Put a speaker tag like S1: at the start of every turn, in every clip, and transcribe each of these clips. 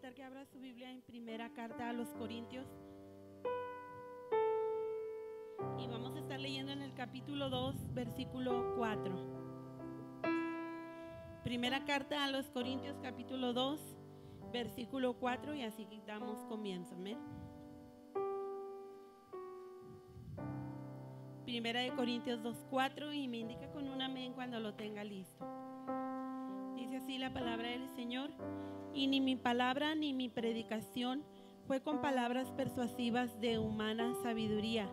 S1: invitar que abra su Biblia en primera carta a los Corintios. Y vamos a estar leyendo en el capítulo 2, versículo 4. Primera carta a los Corintios, capítulo 2, versículo 4, y así damos comienzo. Amén. Primera de Corintios 2, 4, y me indica con un amén cuando lo tenga listo. Dice así la palabra del Señor: y ni mi palabra ni mi predicación fue con palabras persuasivas de humana sabiduría,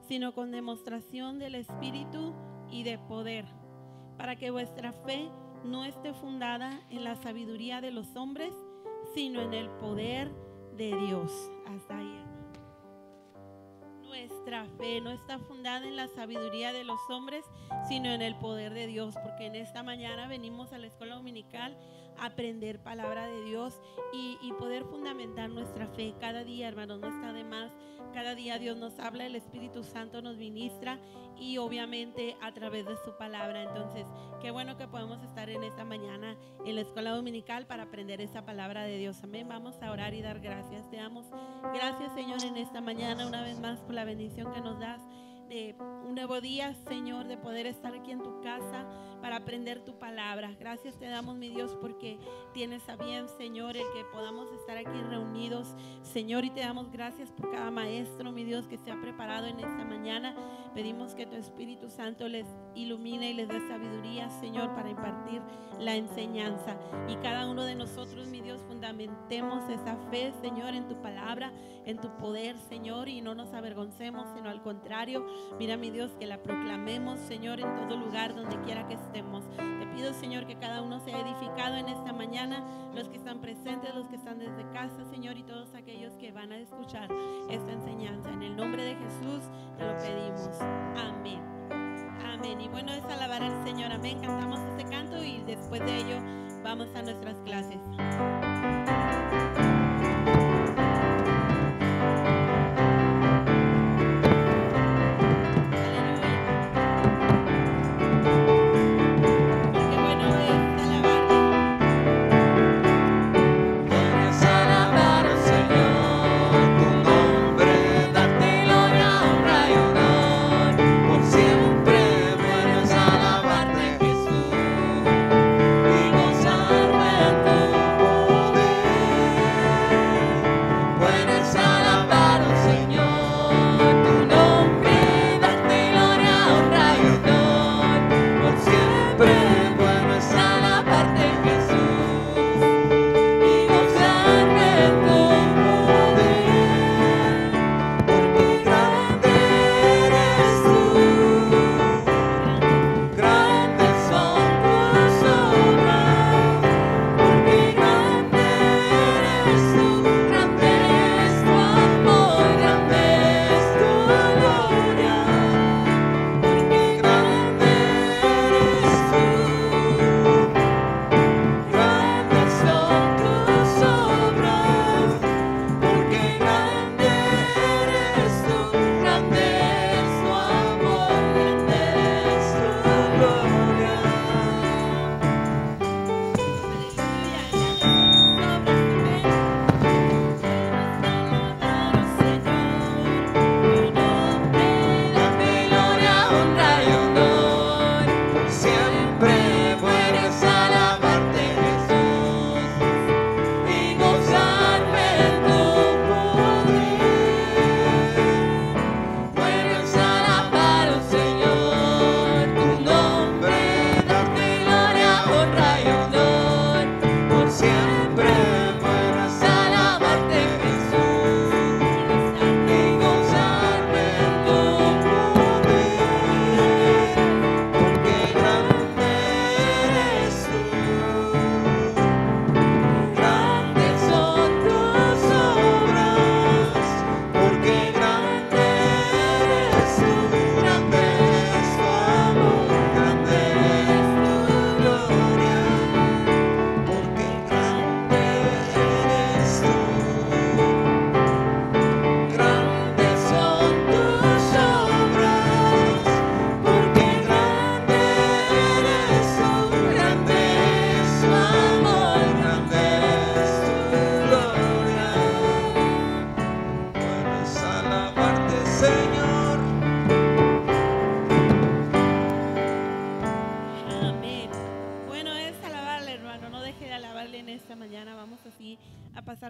S1: sino con demostración del Espíritu y de poder, para que vuestra fe no esté fundada en la sabiduría de los hombres, sino en el poder de Dios. Hasta ahí. Nuestra fe no está fundada en la sabiduría de los hombres, sino en el poder de Dios, porque en esta mañana venimos a la escuela dominical a aprender palabra de Dios y poder fundamentar nuestra fe cada día, hermanos. No está de más. Cada día Dios nos habla, el Espíritu Santo nos ministra, y obviamente a través de su palabra. Entonces, qué bueno que podemos estar en esta mañana en la escuela dominical para aprender esa palabra de Dios. Amén. Vamos a orar y dar gracias. Te damos gracias, Señor, en esta mañana una vez más por la bendición que nos das de un nuevo día, Señor, de poder estar aquí en tu casa para aprender tu palabra. Gracias te damos, mi Dios, porque tienes a bien, Señor, el que podamos estar aquí reunidos, Señor, y te damos gracias por cada maestro, mi Dios, que se ha preparado en esta mañana. Pedimos que tu Espíritu Santo les ilumine y les dé sabiduría, Señor, para impartir la enseñanza, y cada uno de nosotros, mi Dios, fundamentemos esa fe, Señor, en tu palabra, en tu poder, Señor, y no nos avergoncemos, sino al contrario, mira, mi Dios, que la proclamemos, Señor, en todo lugar, donde quiera que estemos. Te pido, Señor, que cada uno sea edificado en esta mañana, los que están presentes, los que están desde casa, Señor, y todos aquellos que van a escuchar esta enseñanza. En el nombre de Jesús te lo pedimos. Amén. Amén. Y bueno, es alabar al Señor. Amén. Cantamos este canto y después de ello vamos a nuestras clases.
S2: Siempre bueno es alabarte, Jesús, y gozarme en tu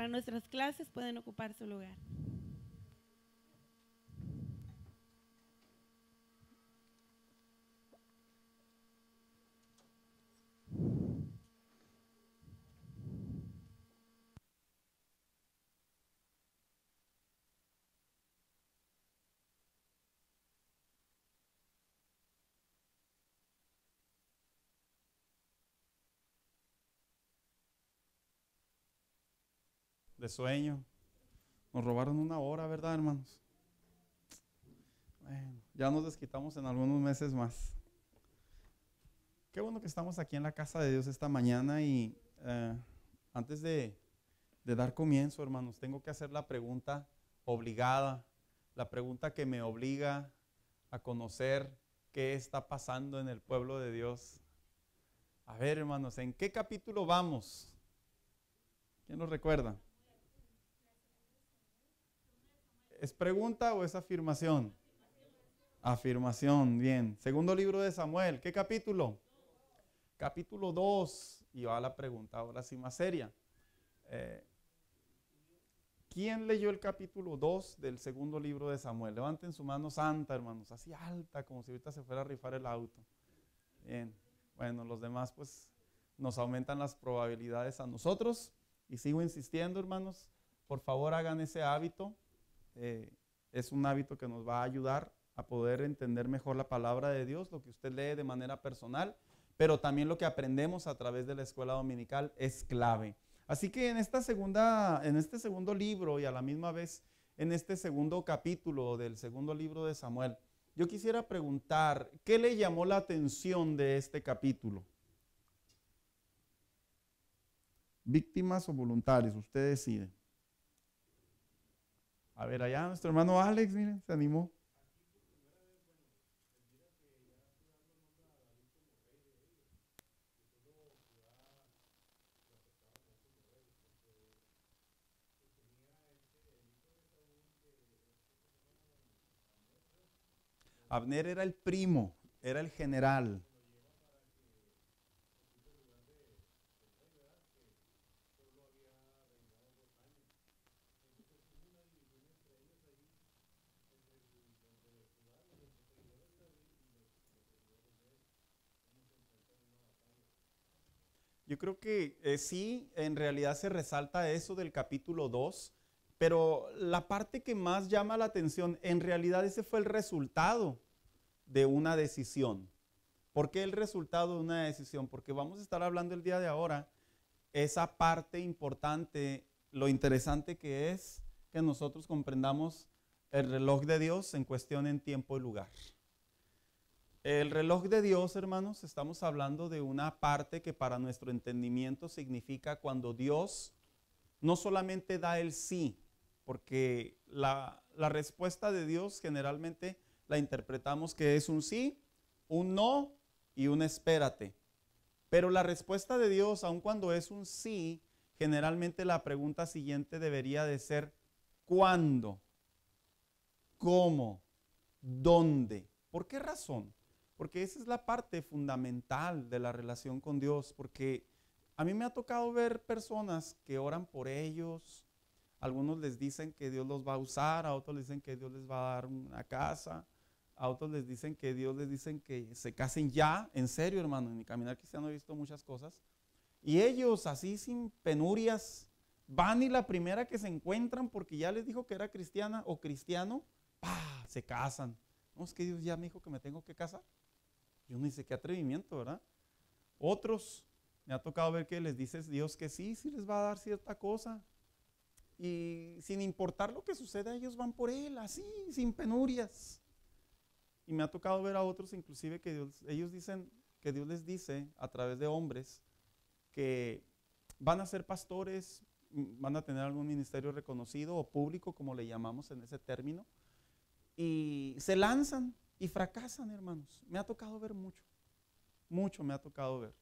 S1: para nuestras clases, pueden ocupar su lugar.
S2: De sueño. Nos robaron una hora, ¿verdad, hermanos? Bueno, ya nos desquitamos en algunos meses más. Qué bueno que estamos aquí en la casa de Dios esta mañana y antes de dar comienzo, hermanos, tengo que hacer la pregunta obligada, la pregunta que me obliga a conocer qué está pasando en el pueblo de Dios. A ver, hermanos, ¿en qué capítulo vamos? ¿Quién nos recuerda? ¿Es pregunta o es afirmación? Afirmación, bien. Segundo libro de Samuel, ¿qué capítulo? Capítulo 2. Y va la pregunta ahora sí más seria. ¿Quién leyó el capítulo 2 del segundo libro de Samuel? Levanten su mano santa, hermanos, así alta, como si ahorita se fuera a rifar el auto. Bien. Bueno, los demás pues nos aumentan las probabilidades a nosotros. Y sigo insistiendo, hermanos, por favor hagan ese hábito. Es un hábito que nos va a ayudar a poder entender mejor la palabra de Dios, lo que usted lee de manera personal, pero también lo que aprendemos a través de la escuela dominical es clave. Así que en este segundo libro y a la misma vez en este segundo capítulo del segundo libro de Samuel, yo quisiera preguntar, ¿qué le llamó la atención de este capítulo? ¿Víctimas o voluntarios? Usted decide. A ver, allá nuestro hermano Alex, miren, se animó. Abner era el primo, era el general. Yo creo que sí, en realidad se resalta eso del capítulo 2, pero la parte que más llama la atención, en realidad ese fue el resultado de una decisión. ¿Por qué el resultado de una decisión? Porque vamos a estar hablando el día de ahora, esa parte importante, lo interesante que es que nosotros comprendamos el reloj de Dios en cuestión en tiempo y lugar. El reloj de Dios, hermanos, estamos hablando de una parte que para nuestro entendimiento significa cuando Dios no solamente da el sí, porque la respuesta de Dios generalmente la interpretamos que es un sí, un no y un espérate. Pero la respuesta de Dios, aun cuando es un sí, generalmente la pregunta siguiente debería de ser ¿cuándo? ¿Cómo? ¿Dónde? ¿Por qué razón? Porque esa es la parte fundamental de la relación con Dios, porque a mí me ha tocado ver personas que oran por ellos, algunos les dicen que Dios los va a usar, a otros les dicen que Dios les va a dar una casa, a otros les dicen que Dios les dicen que se casen ya, en serio, hermano, en mi caminar cristiano he visto muchas cosas, y ellos así sin penurias van y la primera que se encuentran porque ya les dijo que era cristiana o cristiano, ¡pah!, se casan. No, es que Dios ya me dijo que me tengo que casar. Y uno dice, qué atrevimiento, ¿verdad? Otros, me ha tocado ver que les dice Dios que sí, sí les va a dar cierta cosa. Y sin importar lo que suceda, ellos van por Él, así, sin penurias. Y me ha tocado ver a otros, inclusive, que ellos dicen, que Dios les dice a través de hombres que van a ser pastores, van a tener algún ministerio reconocido o público, como le llamamos en ese término, y se lanzan y fracasan, hermanos. Me ha tocado ver mucho me ha tocado ver.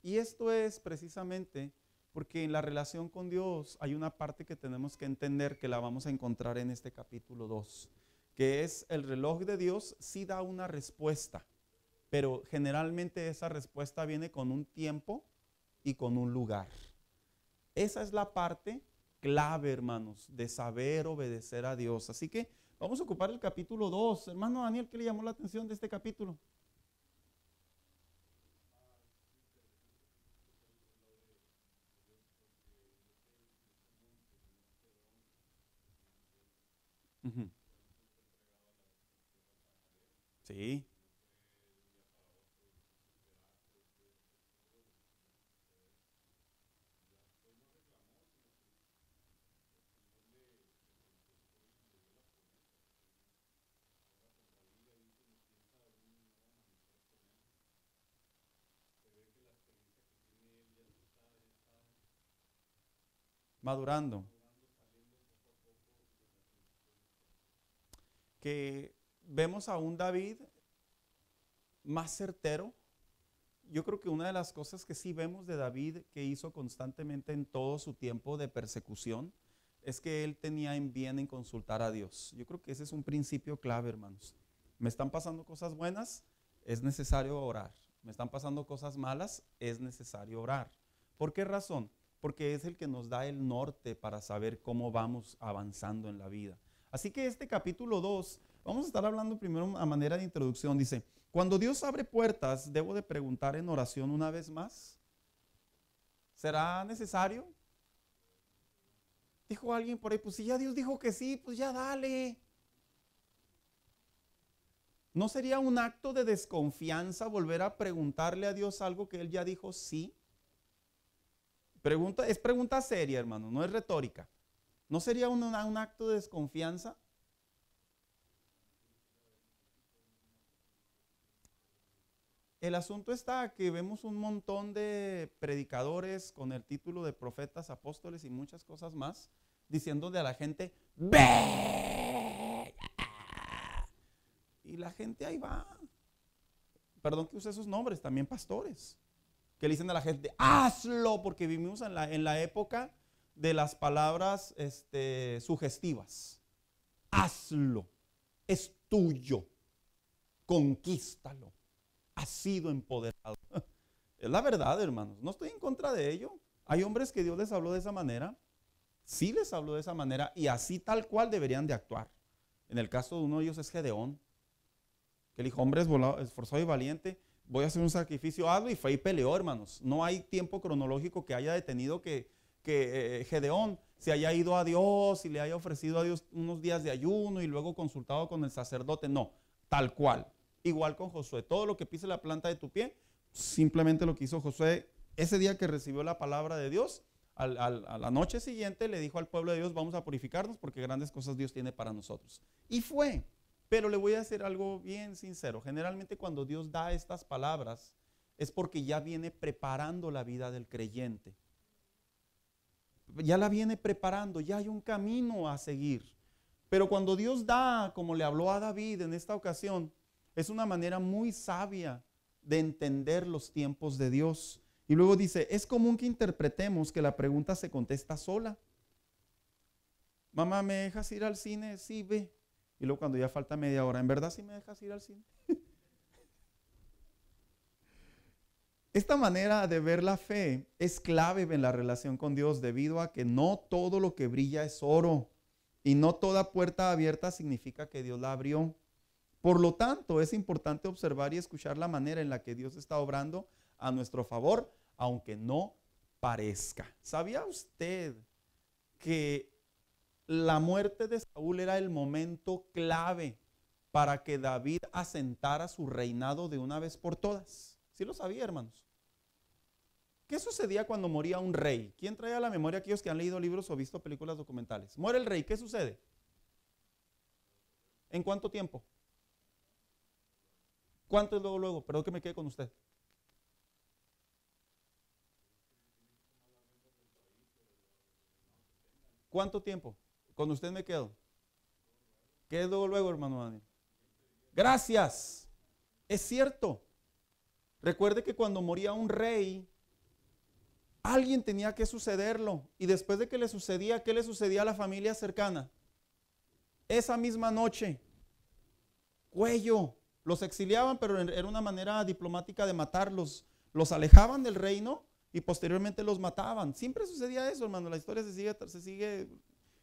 S2: Y esto es precisamente porque en la relación con Dios hay una parte que tenemos que entender, que la vamos a encontrar en este capítulo 2, que es el reloj de Dios sí da una respuesta, pero generalmente esa respuesta viene con un tiempo y con un lugar. Esa es la parte clave, hermanos, de saber obedecer a Dios. Así que vamos a ocupar el capítulo 2. Hermano Daniel, ¿qué le llamó la atención de este capítulo? Ujú. Sí. Madurando. Que vemos a un David más certero. Yo creo que una de las cosas que sí vemos de David que hizo constantemente en todo su tiempo de persecución es que él tenía en bien en consultar a Dios. Yo creo que ese es un principio clave, hermanos. Me están pasando cosas buenas, es necesario orar. Me están pasando cosas malas, es necesario orar. ¿Por qué razón? Porque es el que nos da el norte para saber cómo vamos avanzando en la vida. Así que este capítulo 2, vamos a estar hablando primero a manera de introducción. Dice, cuando Dios abre puertas, debo de preguntar en oración una vez más. ¿Será necesario? Dijo alguien por ahí, pues si ya Dios dijo que sí, pues ya dale. ¿No sería un acto de desconfianza volver a preguntarle a Dios algo que Él ya dijo sí? Es pregunta seria, hermano, no es retórica. ¿No sería un acto de desconfianza? El asunto está que vemos un montón de predicadores con el título de profetas, apóstoles y muchas cosas más, diciéndole a la gente, ¡ve! Y la gente ahí va. Perdón que use esos nombres, también pastores, que le dicen a la gente, hazlo, porque vivimos en la época de las palabras sugestivas. Hazlo, es tuyo, conquístalo. Has sido empoderado. Es la verdad, hermanos. No estoy en contra de ello. Hay hombres que Dios les habló de esa manera. Sí les habló de esa manera y así tal cual deberían de actuar. En el caso de uno de ellos es Gedeón, que el hijo hombre esforzado y valiente. Voy a hacer un sacrificio, hazlo, y fue y peleó, hermanos. No hay tiempo cronológico que haya detenido que Gedeón se haya ido a Dios y le haya ofrecido a Dios unos días de ayuno y luego consultado con el sacerdote. No, tal cual. Igual con Josué, todo lo que pise la planta de tu pie, simplemente lo que hizo Josué ese día que recibió la palabra de Dios, a la noche siguiente le dijo al pueblo de Dios, vamos a purificarnos porque grandes cosas Dios tiene para nosotros. Y fue, pero le voy a decir algo bien sincero, generalmente cuando Dios da estas palabras es porque ya viene preparando la vida del creyente. Ya la viene preparando, ya hay un camino a seguir. Pero cuando Dios da, como le habló a David en esta ocasión, es una manera muy sabia de entender los tiempos de Dios. Y luego dice, es común que interpretemos que la pregunta se contesta sola. Mamá, ¿me dejas ir al cine? Sí, ve. Y luego cuando ya falta media hora, ¿en verdad sí me dejas ir al cine? Esta manera de ver la fe es clave en la relación con Dios debido a que no todo lo que brilla es oro y no toda puerta abierta significa que Dios la abrió. Por lo tanto, es importante observar y escuchar la manera en la que Dios está obrando a nuestro favor, aunque no parezca. ¿Sabía usted que la muerte de Saúl era el momento clave para que David asentara su reinado de una vez por todas? ¿Sí lo sabía, hermanos? ¿Qué sucedía cuando moría un rey? ¿Quién trae a la memoria aquellos que han leído libros o visto películas documentales? Muere el rey, ¿qué sucede? ¿En cuánto tiempo? ¿Cuánto es luego? Perdón que me quede con usted. ¿Cuánto tiempo? Con usted me quedo. ¿Qué es luego, hermano Daniel? Gracias. Es cierto. Recuerde que cuando moría un rey, alguien tenía que sucederlo. Y después de que le sucedía, ¿qué le sucedía a la familia cercana? Esa misma noche, cuello. Los exiliaban, pero era una manera diplomática de matarlos. Los alejaban del reino y posteriormente los mataban. Siempre sucedía eso, hermano, la historia se sigue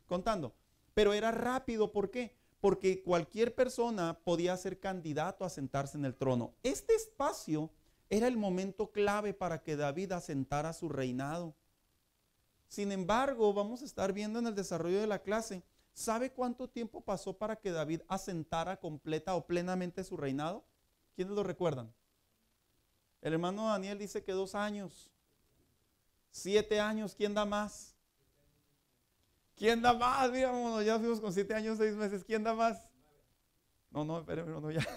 S2: contando. Pero era rápido, ¿por qué? Porque cualquier persona podía ser candidato a sentarse en el trono. Este espacio era el momento clave para que David asentara su reinado. Sin embargo, vamos a estar viendo en el desarrollo de la clase, ¿sabe cuánto tiempo pasó para que David asentara completa o plenamente su reinado? ¿Quiénes lo recuerdan? El hermano Daniel dice que 2 años. 7 años, ¿quién da más? ¿Quién da más? Mira, vámonos, ya fuimos con 7 años, 6 meses. ¿Quién da más? No, espérame, no, ya.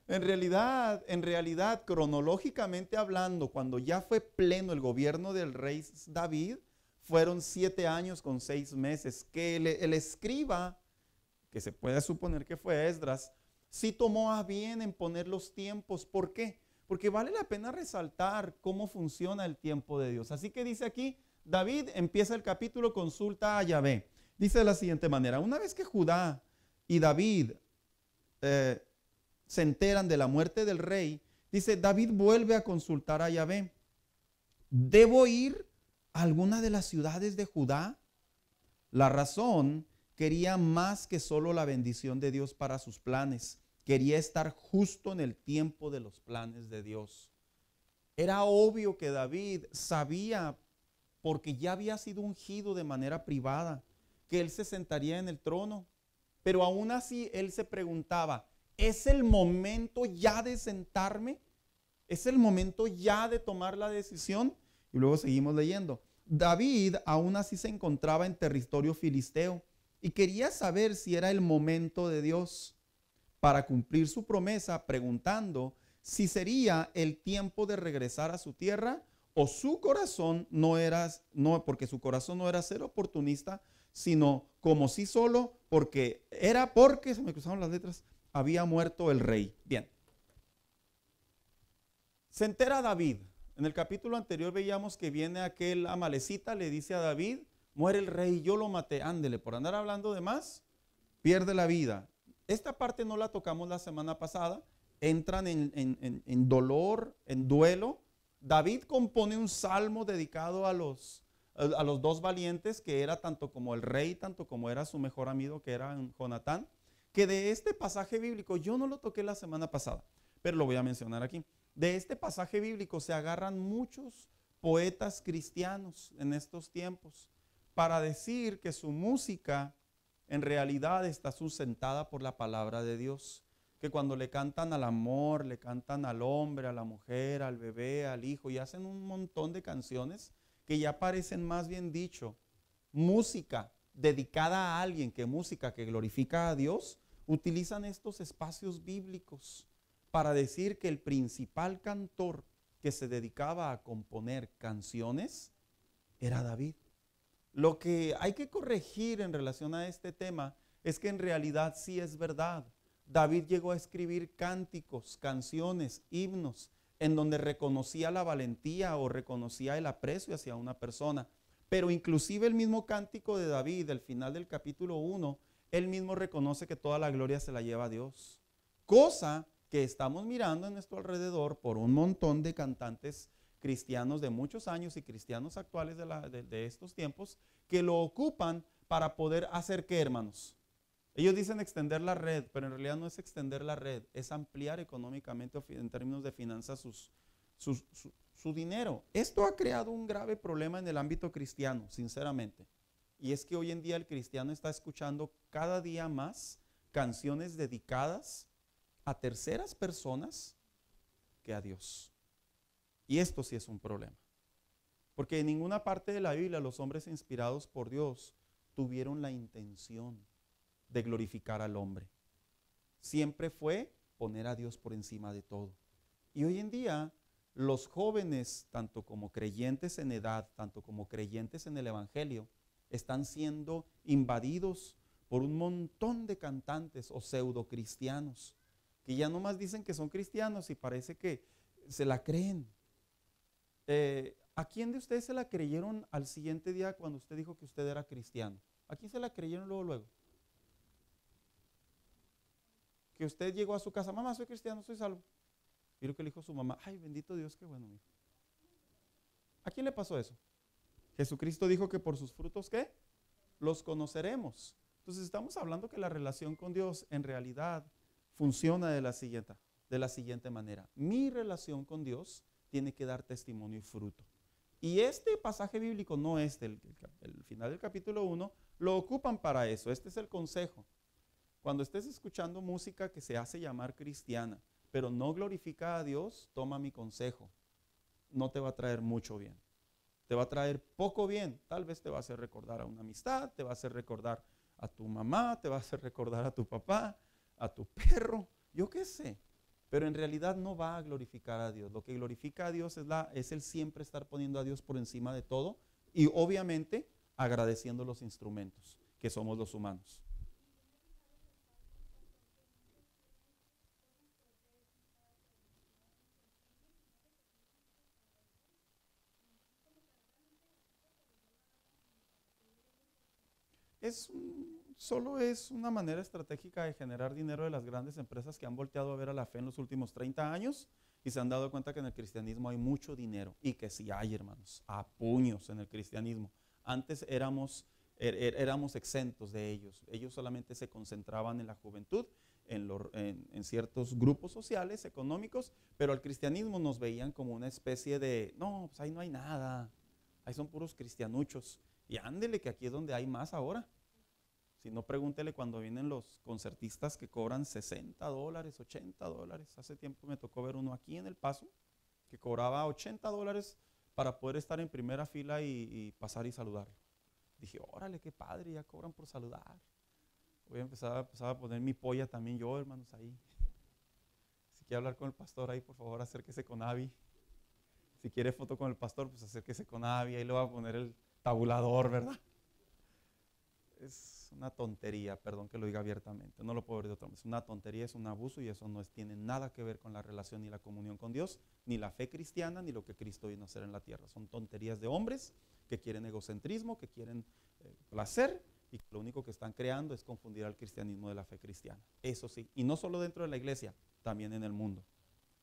S2: En realidad, cronológicamente hablando, cuando ya fue pleno el gobierno del rey David, fueron 7 años con 6 meses. Que el escriba, que se puede suponer que fue Esdras, sí tomó a bien en poner los tiempos. ¿Por qué? Porque vale la pena resaltar cómo funciona el tiempo de Dios. Así que dice aquí, David empieza el capítulo, consulta a Yahvé. Dice de la siguiente manera: una vez que Judá y David se enteran de la muerte del rey, dice, David vuelve a consultar a Yahvé. ¿Debo ir a alguna de las ciudades de Judá? La razón, quería más que solo la bendición de Dios para sus planes. Quería estar justo en el tiempo de los planes de Dios. Era obvio que David sabía, porque ya había sido ungido de manera privada, que él se sentaría en el trono. Pero aún así él se preguntaba, ¿es el momento ya de sentarme? ¿Es el momento ya de tomar la decisión? Y luego seguimos leyendo. David aún así se encontraba en territorio filisteo y quería saber si era el momento de Dios para cumplir su promesa, preguntando si sería el tiempo de regresar a su tierra, o su corazón porque su corazón no era ser oportunista, sino como sí solo, porque se me cruzaron las letras, había muerto el rey. Bien. Se entera David. En el capítulo anterior veíamos que viene aquel amalecita, le dice a David, muere el rey, yo lo maté. Ándele, por andar hablando de más, pierde la vida. Esta parte no la tocamos la semana pasada. Entran en dolor, en duelo. David compone un salmo dedicado a los 2 valientes, que era tanto como el rey, tanto como era su mejor amigo, que era Jonatán. Que de este pasaje bíblico, yo no lo toqué la semana pasada, pero lo voy a mencionar aquí. De este pasaje bíblico se agarran muchos poetas cristianos en estos tiempos para decir que su música en realidad está sustentada por la palabra de Dios. Que cuando le cantan al amor, le cantan al hombre, a la mujer, al bebé, al hijo, y hacen un montón de canciones que ya parecen, más bien dicho, música dedicada a alguien que música que glorifica a Dios, utilizan estos espacios bíblicos para decir que el principal cantor que se dedicaba a componer canciones era David. Lo que hay que corregir en relación a este tema es que en realidad sí es verdad. David llegó a escribir cánticos, canciones, himnos, en donde reconocía la valentía o reconocía el aprecio hacia una persona. Pero inclusive el mismo cántico de David, al final del capítulo 1, él mismo reconoce que toda la gloria se la lleva a Dios. Cosa que estamos mirando en nuestro alrededor por un montón de cantantes cristianos de muchos años y cristianos actuales de estos tiempos que lo ocupan para poder hacer ¿qué, hermanos? Ellos dicen extender la red, pero en realidad no es extender la red, es ampliar económicamente en términos de finanzas su dinero. Esto ha creado un grave problema en el ámbito cristiano, sinceramente. Y es que hoy en día el cristiano está escuchando cada día más canciones dedicadas a terceras personas que a Dios. Y esto sí es un problema. Porque en ninguna parte de la Biblia los hombres inspirados por Dios tuvieron la intención de glorificar al hombre. Siempre fue poner a Dios por encima de todo. Y hoy en día los jóvenes, tanto como creyentes en edad, tanto como creyentes en el Evangelio, están siendo invadidos por un montón de cantantes o pseudo cristianos que ya nomás dicen que son cristianos y parece que se la creen. ¿A quién de ustedes se la creyeron al siguiente día cuando usted dijo que usted era cristiano? ¿A quién se la creyeron luego? Que usted llegó a su casa, mamá, soy cristiano, soy salvo. Y lo que le dijo su mamá, ay, bendito Dios, qué bueno, mijo. ¿A quién le pasó eso? Jesucristo dijo que por sus frutos, ¿qué? Los conoceremos. Entonces estamos hablando que la relación con Dios en realidad funciona de la siguiente manera. Mi relación con Dios tiene que dar testimonio y fruto. Y este pasaje bíblico, no este, el final del capítulo 1, lo ocupan para eso. Este es el consejo. Cuando estés escuchando música que se hace llamar cristiana, pero no glorifica a Dios, toma mi consejo. No te va a traer mucho bien. Te va a traer poco bien. Tal vez te va a hacer recordar a una amistad, te va a hacer recordar a tu mamá, te va a hacer recordar a tu papá, a tu perro, yo qué sé. Pero en realidad no va a glorificar a Dios. Lo que glorifica a Dios es el siempre estar poniendo a Dios por encima de todo y obviamente agradeciendo los instrumentos que somos los humanos. Solo es una manera estratégica de generar dinero de las grandes empresas que han volteado a ver a la fe en los últimos 30 años y se han dado cuenta que en el cristianismo hay mucho dinero y que sí hay, hermanos, a puños en el cristianismo. Antes éramos exentos de ellos. Ellos solamente se concentraban en la juventud, en ciertos grupos sociales, económicos, pero al cristianismo nos veían como una especie de, no, pues ahí no hay nada, ahí son puros cristianuchos. Y ándele que aquí es donde hay más ahora. Si no, pregúntele cuando vienen los concertistas que cobran $60, $80. Hace tiempo me tocó ver uno aquí en El Paso que cobraba $80 para poder estar en primera fila y pasar y saludarlo. Dije, órale, qué padre, ya cobran por saludar. Voy a empezar a poner mi polla también yo, hermanos, ahí. Si quiere hablar con el pastor ahí, por favor, acérquese con Abby. Si quiere foto con el pastor, pues acérquese con Abby. Ahí le voy a poner el tabulador, ¿verdad? Es una tontería, perdón que lo diga abiertamente, no lo puedo ver de otra manera. Es una tontería, es un abuso y eso no tiene nada que ver con la relación ni la comunión con Dios, ni la fe cristiana, ni lo que Cristo vino a hacer en la tierra. Son tonterías de hombres que quieren egocentrismo, que quieren placer y que lo único que están creando es confundir al cristianismo de la fe cristiana. Eso sí, y no solo dentro de la iglesia, también en el mundo.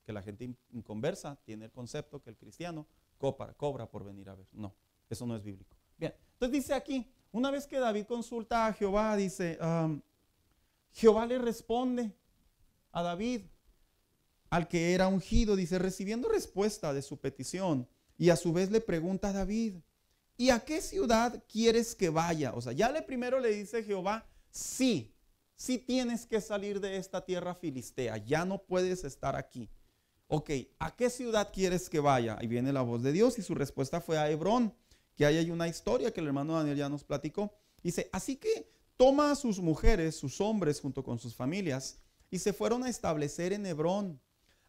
S2: Que la gente inconversa tiene el concepto que el cristiano cobra por venir a ver. No, eso no es bíblico. Bien, entonces dice aquí, una vez que David consulta a Jehová, dice, Jehová le responde a David, al que era ungido, dice, recibiendo respuesta de su petición, y a su vez le pregunta a David, ¿y a qué ciudad quieres que vaya? O sea, primero le dice Jehová, sí tienes que salir de esta tierra filistea, ya no puedes estar aquí. Ok, ¿a qué ciudad quieres que vaya? Ahí viene la voz de Dios y su respuesta fue a Hebrón. Que ahí hay una historia que el hermano Daniel ya nos platicó. Dice, así que toma a sus mujeres, sus hombres, junto con sus familias, y se fueron a establecer en Hebrón,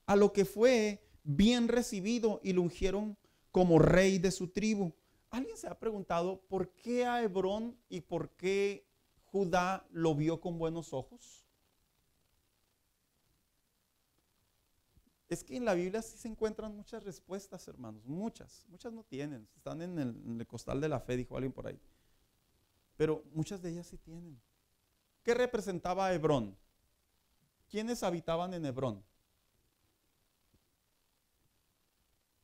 S2: a lo que fue bien recibido y lo ungieron como rey de su tribu. ¿Alguien se ha preguntado por qué a Hebrón y por qué Judá lo vio con buenos ojos? Es que en la Biblia sí se encuentran muchas respuestas, hermanos, muchas no tienen, están en el costal de la fe, dijo alguien por ahí, pero muchas de ellas sí tienen. ¿Qué representaba Hebrón? ¿Quiénes habitaban en Hebrón?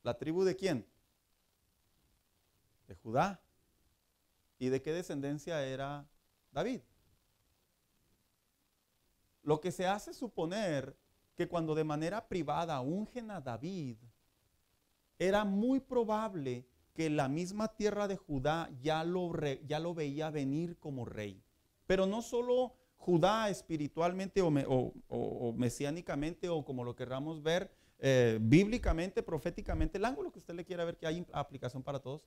S2: ¿La tribu de quién? De Judá. ¿Y de qué descendencia era David? Lo que se hace suponer que cuando de manera privada ungen a David, era muy probable que la misma tierra de Judá ya lo veía venir como rey. Pero no solo Judá espiritualmente o mesiánicamente o como lo querramos ver bíblicamente, proféticamente, el ángulo que usted le quiera ver, que hay aplicación para todos,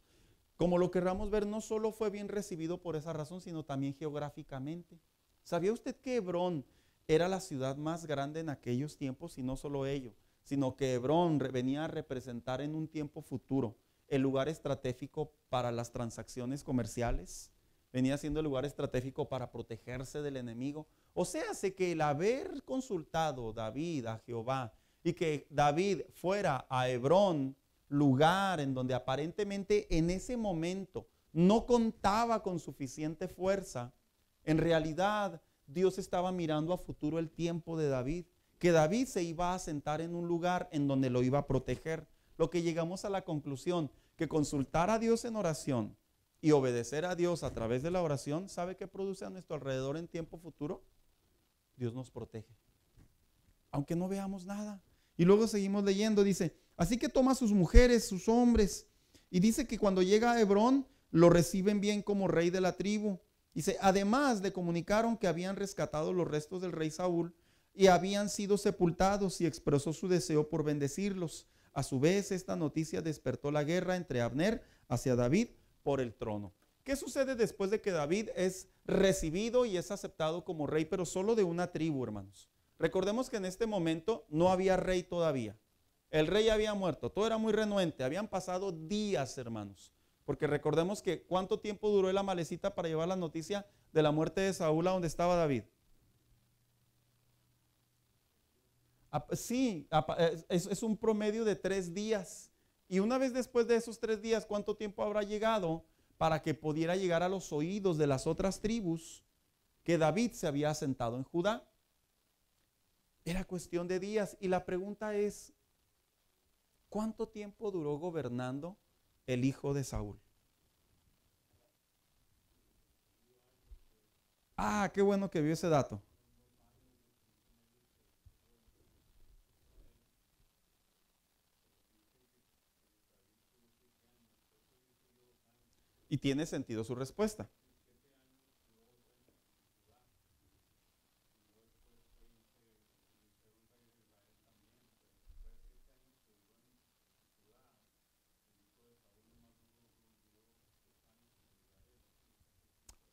S2: como lo querramos ver, no solo fue bien recibido por esa razón, sino también geográficamente. ¿Sabía usted que Hebrón era la ciudad más grande en aquellos tiempos? Y no solo ello, sino que Hebrón venía a representar en un tiempo futuro el lugar estratégico para las transacciones comerciales, venía siendo el lugar estratégico para protegerse del enemigo. O sea, sé que el haber consultado David a Jehová y que David fuera a Hebrón, lugar en donde aparentemente en ese momento no contaba con suficiente fuerza, en realidad Dios estaba mirando a futuro el tiempo de David, que David se iba a sentar en un lugar en donde lo iba a proteger. Lo que llegamos a la conclusión, que consultar a Dios en oración y obedecer a Dios a través de la oración, ¿sabe qué produce a nuestro alrededor en tiempo futuro? Dios nos protege, aunque no veamos nada. Y luego seguimos leyendo, dice, así que toma a sus mujeres, sus hombres, y dice que cuando llega a Hebrón, lo reciben bien como rey de la tribu. Dice, además le comunicaron que habían rescatado los restos del rey Saúl y habían sido sepultados, y expresó su deseo por bendecirlos. A su vez, esta noticia despertó la guerra entre Abner hacia David por el trono. ¿Qué sucede después de que David es recibido y es aceptado como rey, pero solo de una tribu, hermanos? Recordemos que en este momento no había rey todavía. El rey había muerto, todo era muy renuente, habían pasado días, hermanos. Porque recordemos que ¿cuánto tiempo duró el amalecita para llevar la noticia de la muerte de Saúl a donde estaba David? Sí, es un promedio de 3 días. Y una vez después de esos 3 días, ¿cuánto tiempo habrá llegado para que pudiera llegar a los oídos de las otras tribus que David se había asentado en Judá? Era cuestión de días. Y la pregunta es, ¿cuánto tiempo duró gobernando el hijo de Saúl? Ah, qué bueno que vio ese dato. Y tiene sentido su respuesta.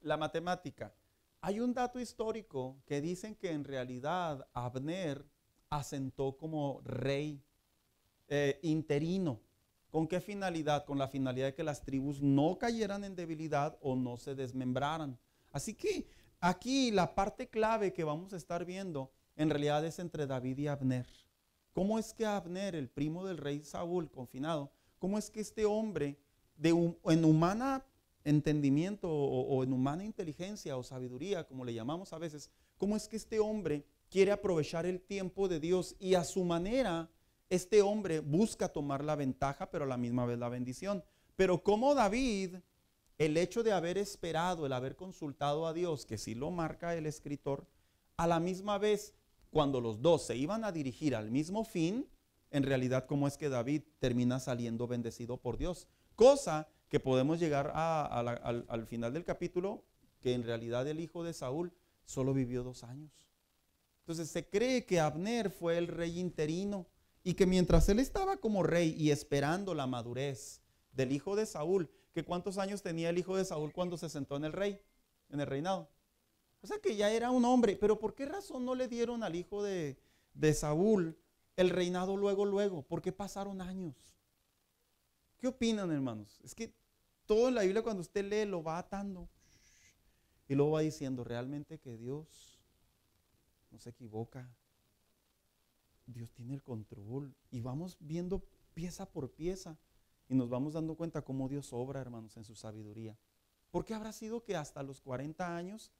S2: La matemática. Hay un dato histórico que dicen que en realidad Abner asentó como rey interino. ¿Con qué finalidad? Con la finalidad de que las tribus no cayeran en debilidad o no se desmembraran. Así que aquí la parte clave que vamos a estar viendo en realidad es entre David y Abner. ¿Cómo es que Abner, el primo del rey Saúl, confinado, cómo es que este hombre en humana entendimiento o en humana inteligencia o sabiduría, como le llamamos a veces, cómo es que este hombre quiere aprovechar el tiempo de Dios y a su manera este hombre busca tomar la ventaja, pero a la misma vez la bendición? Pero como David, el hecho de haber esperado, el haber consultado a Dios, que sí lo marca el escritor, a la misma vez, cuando los dos se iban a dirigir al mismo fin, en realidad, ¿cómo es que David termina saliendo bendecido por Dios? Cosa que podemos llegar al final del capítulo, que en realidad el hijo de Saúl solo vivió 2 años. Entonces se cree que Abner fue el rey interino y que mientras él estaba como rey y esperando la madurez del hijo de Saúl, que ¿cuántos años tenía el hijo de Saúl cuando se sentó en el reinado? O sea que ya era un hombre, pero ¿por qué razón no le dieron al hijo de Saúl el reinado luego? ¿Por qué pasaron años? ¿Qué opinan, hermanos? Es que todo en la Biblia cuando usted lee lo va atando y luego va diciendo realmente que Dios no se equivoca. Dios tiene el control y vamos viendo pieza por pieza y nos vamos dando cuenta cómo Dios obra, hermanos, en su sabiduría. ¿Por qué habrá sido que hasta los 40 años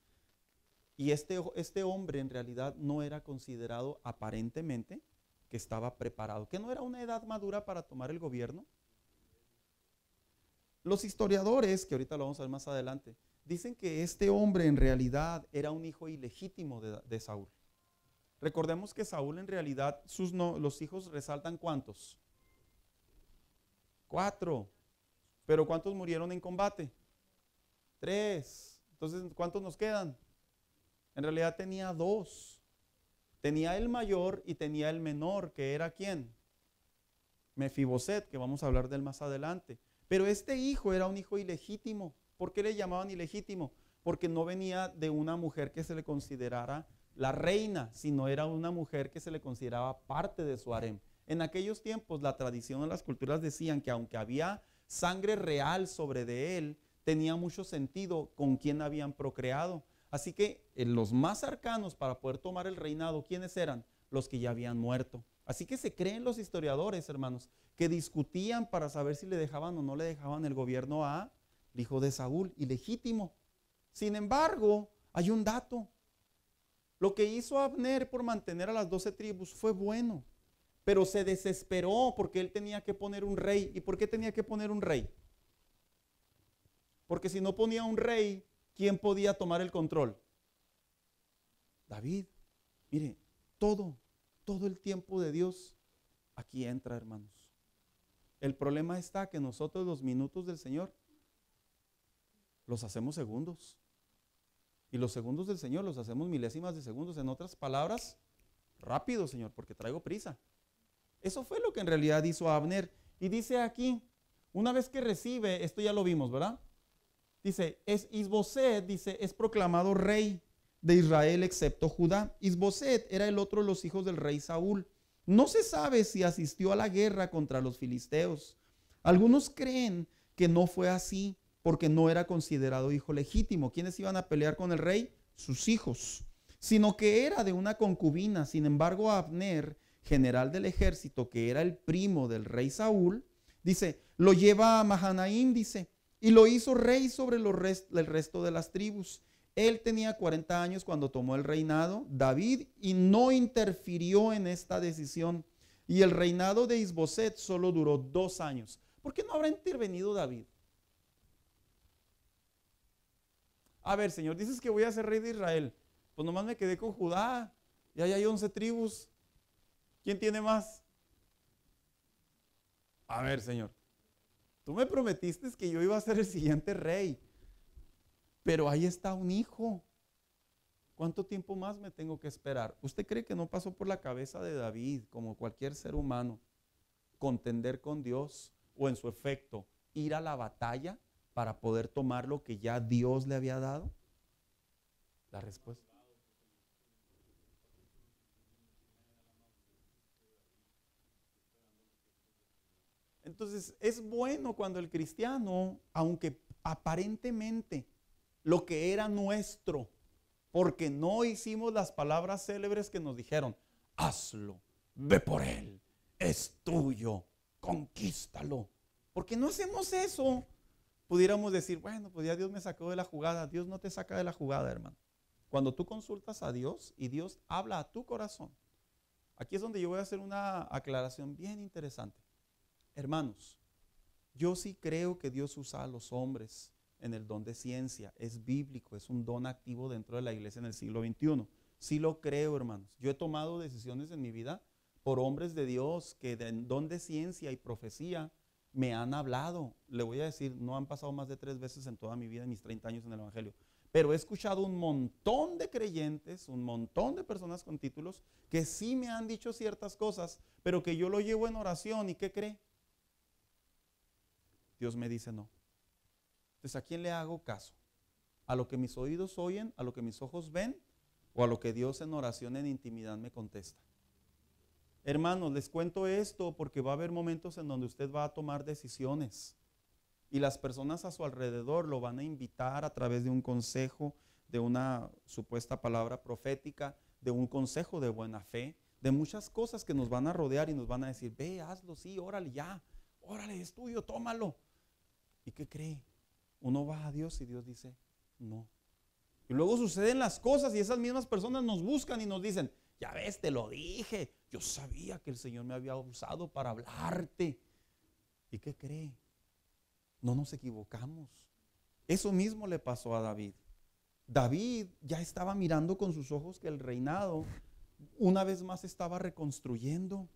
S2: y este hombre en realidad no era considerado aparentemente que estaba preparado, que no era una edad madura para tomar el gobierno? Los historiadores, que ahorita lo vamos a ver más adelante, dicen que este hombre en realidad era un hijo ilegítimo de Saúl. Recordemos que Saúl en realidad, los hijos resaltan ¿cuántos? 4. Pero ¿cuántos murieron en combate? 3. Entonces, ¿cuántos nos quedan? En realidad tenía 2. Tenía el mayor y tenía el menor, que era ¿quién? Mefiboset, que vamos a hablar de él más adelante. Pero este hijo era un hijo ilegítimo. ¿Por qué le llamaban ilegítimo? Porque no venía de una mujer que se le considerara la reina, sino era una mujer que se le consideraba parte de su harem. En aquellos tiempos la tradición de las culturas decían que aunque había sangre real sobre de él, tenía mucho sentido con quién habían procreado. Así que los más cercanos para poder tomar el reinado, ¿quiénes eran? Los que ya habían muerto. Así que se creen los historiadores, hermanos, que discutían para saber si le dejaban o no le dejaban el gobierno al hijo de Saúl, ilegítimo. Sin embargo, hay un dato. Lo que hizo Abner por mantener a las 12 tribus fue bueno, pero se desesperó porque él tenía que poner un rey. ¿Y por qué tenía que poner un rey? Porque si no ponía un rey, ¿quién podía tomar el control? David. Mire, todo el tiempo de Dios aquí entra, hermanos. El problema está que nosotros los minutos del Señor los hacemos segundos. Y los segundos del Señor los hacemos milésimas de segundos. En otras palabras, rápido, Señor, porque traigo prisa. Eso fue lo que en realidad hizo Abner. Y dice aquí, una vez que recibe, esto ya lo vimos, ¿verdad? Dice, Isboset, dice, es proclamado rey de Israel excepto Judá. Isboset era el otro de los hijos del rey Saúl. No se sabe si asistió a la guerra contra los filisteos. Algunos creen que no fue así porque no era considerado hijo legítimo. ¿Quiénes iban a pelear con el rey? Sus hijos. Sino que era de una concubina. Sin embargo, Abner, general del ejército, que era el primo del rey Saúl, dice, lo lleva a Mahanaim, dice, y lo hizo rey sobre el resto de las tribus. Él tenía 40 años cuando tomó el reinado, David, y no interfirió en esta decisión. Y el reinado de Isboset solo duró 2 años. ¿Por qué no habrá intervenido David? A ver, Señor, dices que voy a ser rey de Israel. Pues nomás me quedé con Judá. Y ahí hay 11 tribus. ¿Quién tiene más? A ver, Señor, tú me prometiste que yo iba a ser el siguiente rey. Pero ahí está un hijo. ¿Cuánto tiempo más me tengo que esperar? ¿Usted cree que no pasó por la cabeza de David, como cualquier ser humano, contender con Dios o en su efecto ir a la batalla para poder tomar lo que ya Dios le había dado? La respuesta. Entonces es bueno cuando el cristiano, aunque aparentemente lo que era nuestro, porque no hicimos las palabras célebres que nos dijeron, hazlo, ve por él, es tuyo, conquístalo. Porque no hacemos eso, pudiéramos decir, bueno, pues ya Dios me sacó de la jugada. Dios no te saca de la jugada, hermano. Cuando tú consultas a Dios y Dios habla a tu corazón, aquí es donde yo voy a hacer una aclaración bien interesante. Hermanos, yo sí creo que Dios usa a los hombres en el don de ciencia, es bíblico, es un don activo dentro de la iglesia en el siglo XXI. Sí lo creo, hermanos. Yo he tomado decisiones en mi vida por hombres de Dios que del don de ciencia y profecía me han hablado. Le voy a decir, no han pasado más de 3 veces en toda mi vida, en mis 30 años en el evangelio, pero he escuchado un montón de creyentes, un montón de personas con títulos que sí me han dicho ciertas cosas, pero que yo lo llevo en oración. ¿Y qué cree? Dios me dice no. Entonces, ¿a quién le hago caso? ¿A lo que mis oídos oyen, a lo que mis ojos ven, o a lo que Dios en oración, en intimidad me contesta? Hermanos, les cuento esto porque va a haber momentos en donde usted va a tomar decisiones y las personas a su alrededor lo van a invitar a través de un consejo, de una supuesta palabra profética, de un consejo de buena fe, de muchas cosas que nos van a rodear y nos van a decir, ve, hazlo, sí, órale ya, órale, es tuyo, tómalo. ¿Y qué cree? Uno va a Dios y Dios dice, no. Y luego suceden las cosas y esas mismas personas nos buscan y nos dicen, ya ves, te lo dije, yo sabía que el Señor me había usado para hablarte. ¿Y qué cree? No nos equivocamos. Eso mismo le pasó a David. David ya estaba mirando con sus ojos que el reinado una vez más estaba reconstruyendo.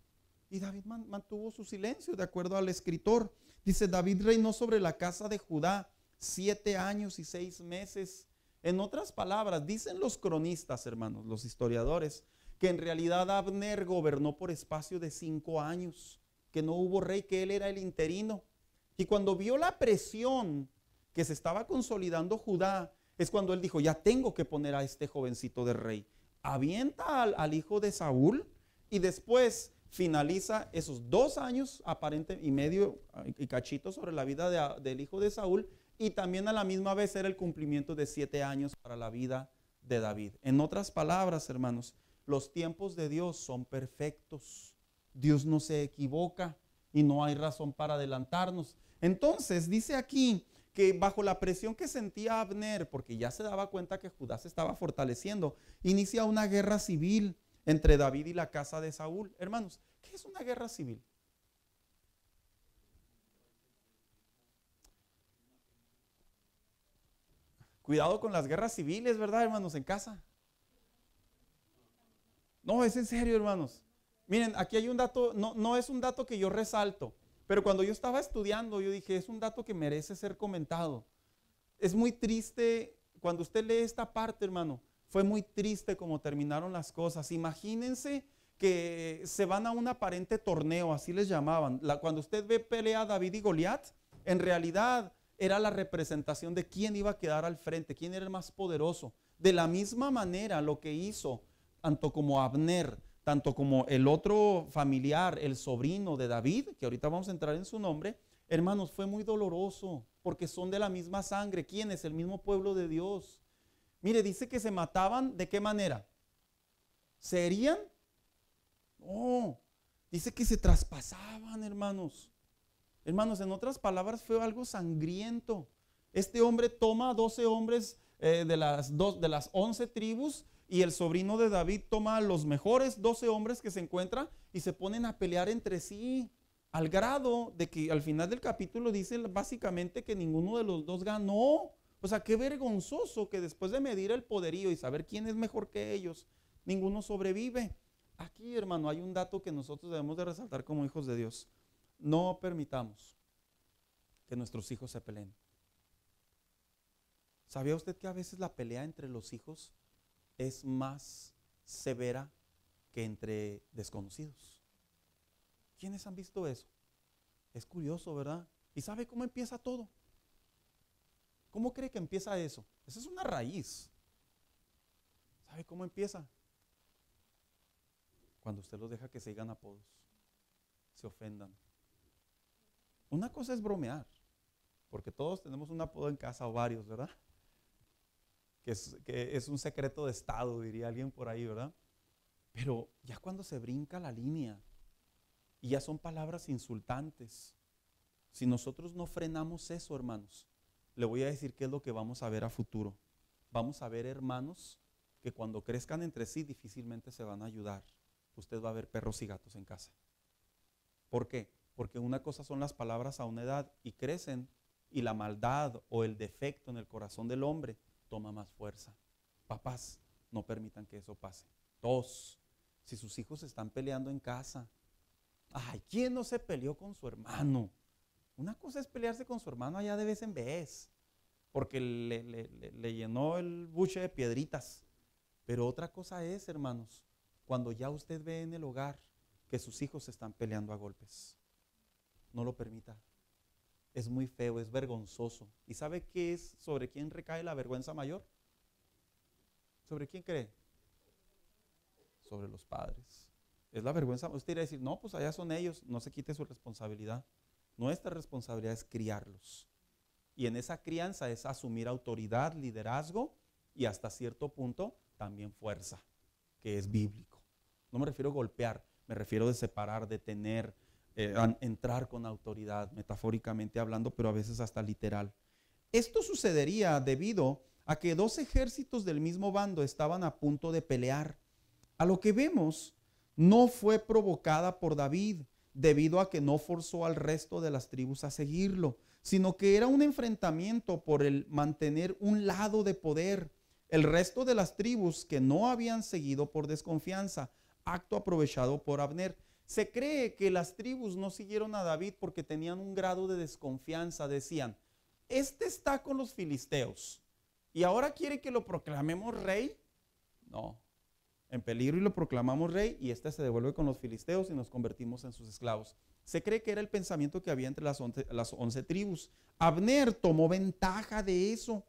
S2: Y David mantuvo su silencio, de acuerdo al escritor. Dice, David reinó sobre la casa de Judá 7 años y 6 meses. En otras palabras, dicen los cronistas, hermanos, los historiadores, que en realidad Abner gobernó por espacio de 5 años, que no hubo rey, que él era el interino. Y cuando vio la presión que se estaba consolidando Judá, es cuando él dijo, ya tengo que poner a este jovencito de rey. Avienta al hijo de Saúl y después finaliza esos 2 años aparente y medio y cachito sobre la vida del hijo de Saúl, y también a la misma vez era el cumplimiento de 7 años para la vida de David. En otras palabras, hermanos, los tiempos de Dios son perfectos. Dios no se equivoca y no hay razón para adelantarnos. Entonces dice aquí que bajo la presión que sentía Abner, porque ya se daba cuenta que Judá se estaba fortaleciendo, inicia una guerra civil entre David y la casa de Saúl. Hermanos, ¿qué es una guerra civil? Cuidado con las guerras civiles, ¿verdad, hermanos? En casa. No, es en serio, hermanos. Miren, aquí hay un dato, no es un dato que yo resalto, pero cuando yo estaba estudiando, yo dije, es un dato que merece ser comentado. Es muy triste, cuando usted lee esta parte, hermano, fue muy triste como terminaron las cosas. Imagínense que se van a un aparente torneo, así les llamaban. Cuando usted ve pelea David y Goliat, en realidad era la representación de quién iba a quedar al frente, quién era el más poderoso. De la misma manera, lo que hizo tanto como Abner, tanto como el otro familiar, el sobrino de David, que ahorita vamos a entrar en su nombre, hermanos, fue muy doloroso, porque son de la misma sangre. ¿Quién es? El mismo pueblo de Dios. Mire, dice que se mataban, ¿de qué manera? ¿Se herían? No, dice que se traspasaban, hermanos. Hermanos, en otras palabras, fue algo sangriento. Este hombre toma a 12 hombres de las 11 tribus, y el sobrino de David toma a los mejores 12 hombres que se encuentran y se ponen a pelear entre sí, al grado de que al final del capítulo dice básicamente que ninguno de los dos ganó. O sea, qué vergonzoso que después de medir el poderío y saber quién es mejor que ellos, ninguno sobrevive. Aquí, hermano, hay un dato que nosotros debemos de resaltar como hijos de Dios. No permitamos que nuestros hijos se peleen. ¿Sabía usted que a veces la pelea entre los hijos es más severa que entre desconocidos? ¿Quiénes han visto eso? Es curioso, ¿verdad? ¿Y sabe cómo empieza todo? ¿Cómo cree que empieza eso? Esa es una raíz. ¿Sabe cómo empieza? Cuando usted los deja que se digan apodos, se ofendan. Una cosa es bromear, porque todos tenemos un apodo en casa o varios, ¿verdad? Que es un secreto de estado, diría alguien por ahí, ¿verdad? Pero ya cuando se brinca la línea y ya son palabras insultantes, si nosotros no frenamos eso, hermanos, le voy a decir qué es lo que vamos a ver a futuro. Vamos a ver hermanos que cuando crezcan entre sí difícilmente se van a ayudar. Usted va a ver perros y gatos en casa. ¿Por qué? Porque una cosa son las palabras a una edad y crecen, y la maldad o el defecto en el corazón del hombre toma más fuerza. Papás, no permitan que eso pase. Dos, si sus hijos están peleando en casa, ay, ¿quién no se peleó con su hermano? Una cosa es pelearse con su hermano allá de vez en vez, porque le llenó el buche de piedritas. Pero otra cosa es, hermanos, cuando ya usted ve en el hogar que sus hijos se están peleando a golpes. No lo permita. Es muy feo, es vergonzoso. ¿Y sabe qué es? ¿Sobre quién recae la vergüenza mayor? ¿Sobre quién cree? Sobre los padres. Es la vergüenza. Usted irá a decir, no, pues allá son ellos, no se quite su responsabilidad. Nuestra responsabilidad es criarlos. Y en esa crianza es asumir autoridad, liderazgo y hasta cierto punto también fuerza, que es bíblico. No me refiero a golpear, me refiero a separar, detener, entrar con autoridad, metafóricamente hablando, pero a veces hasta literal. Esto sucedería debido a que dos ejércitos del mismo bando estaban a punto de pelear. A lo que vemos, no fue provocada por David, debido a que no forzó al resto de las tribus a seguirlo, sino que era un enfrentamiento por el mantener un lado de poder. El resto de las tribus que no habían seguido por desconfianza, acto aprovechado por Abner. Se cree que las tribus no siguieron a David porque tenían un grado de desconfianza. Decían, este está con los filisteos y ahora quiere que lo proclamemos rey. No, en peligro y lo proclamamos rey, y este se devuelve con los filisteos y nos convertimos en sus esclavos. Se cree que era el pensamiento que había entre las 11 tribus. Abner tomó ventaja de eso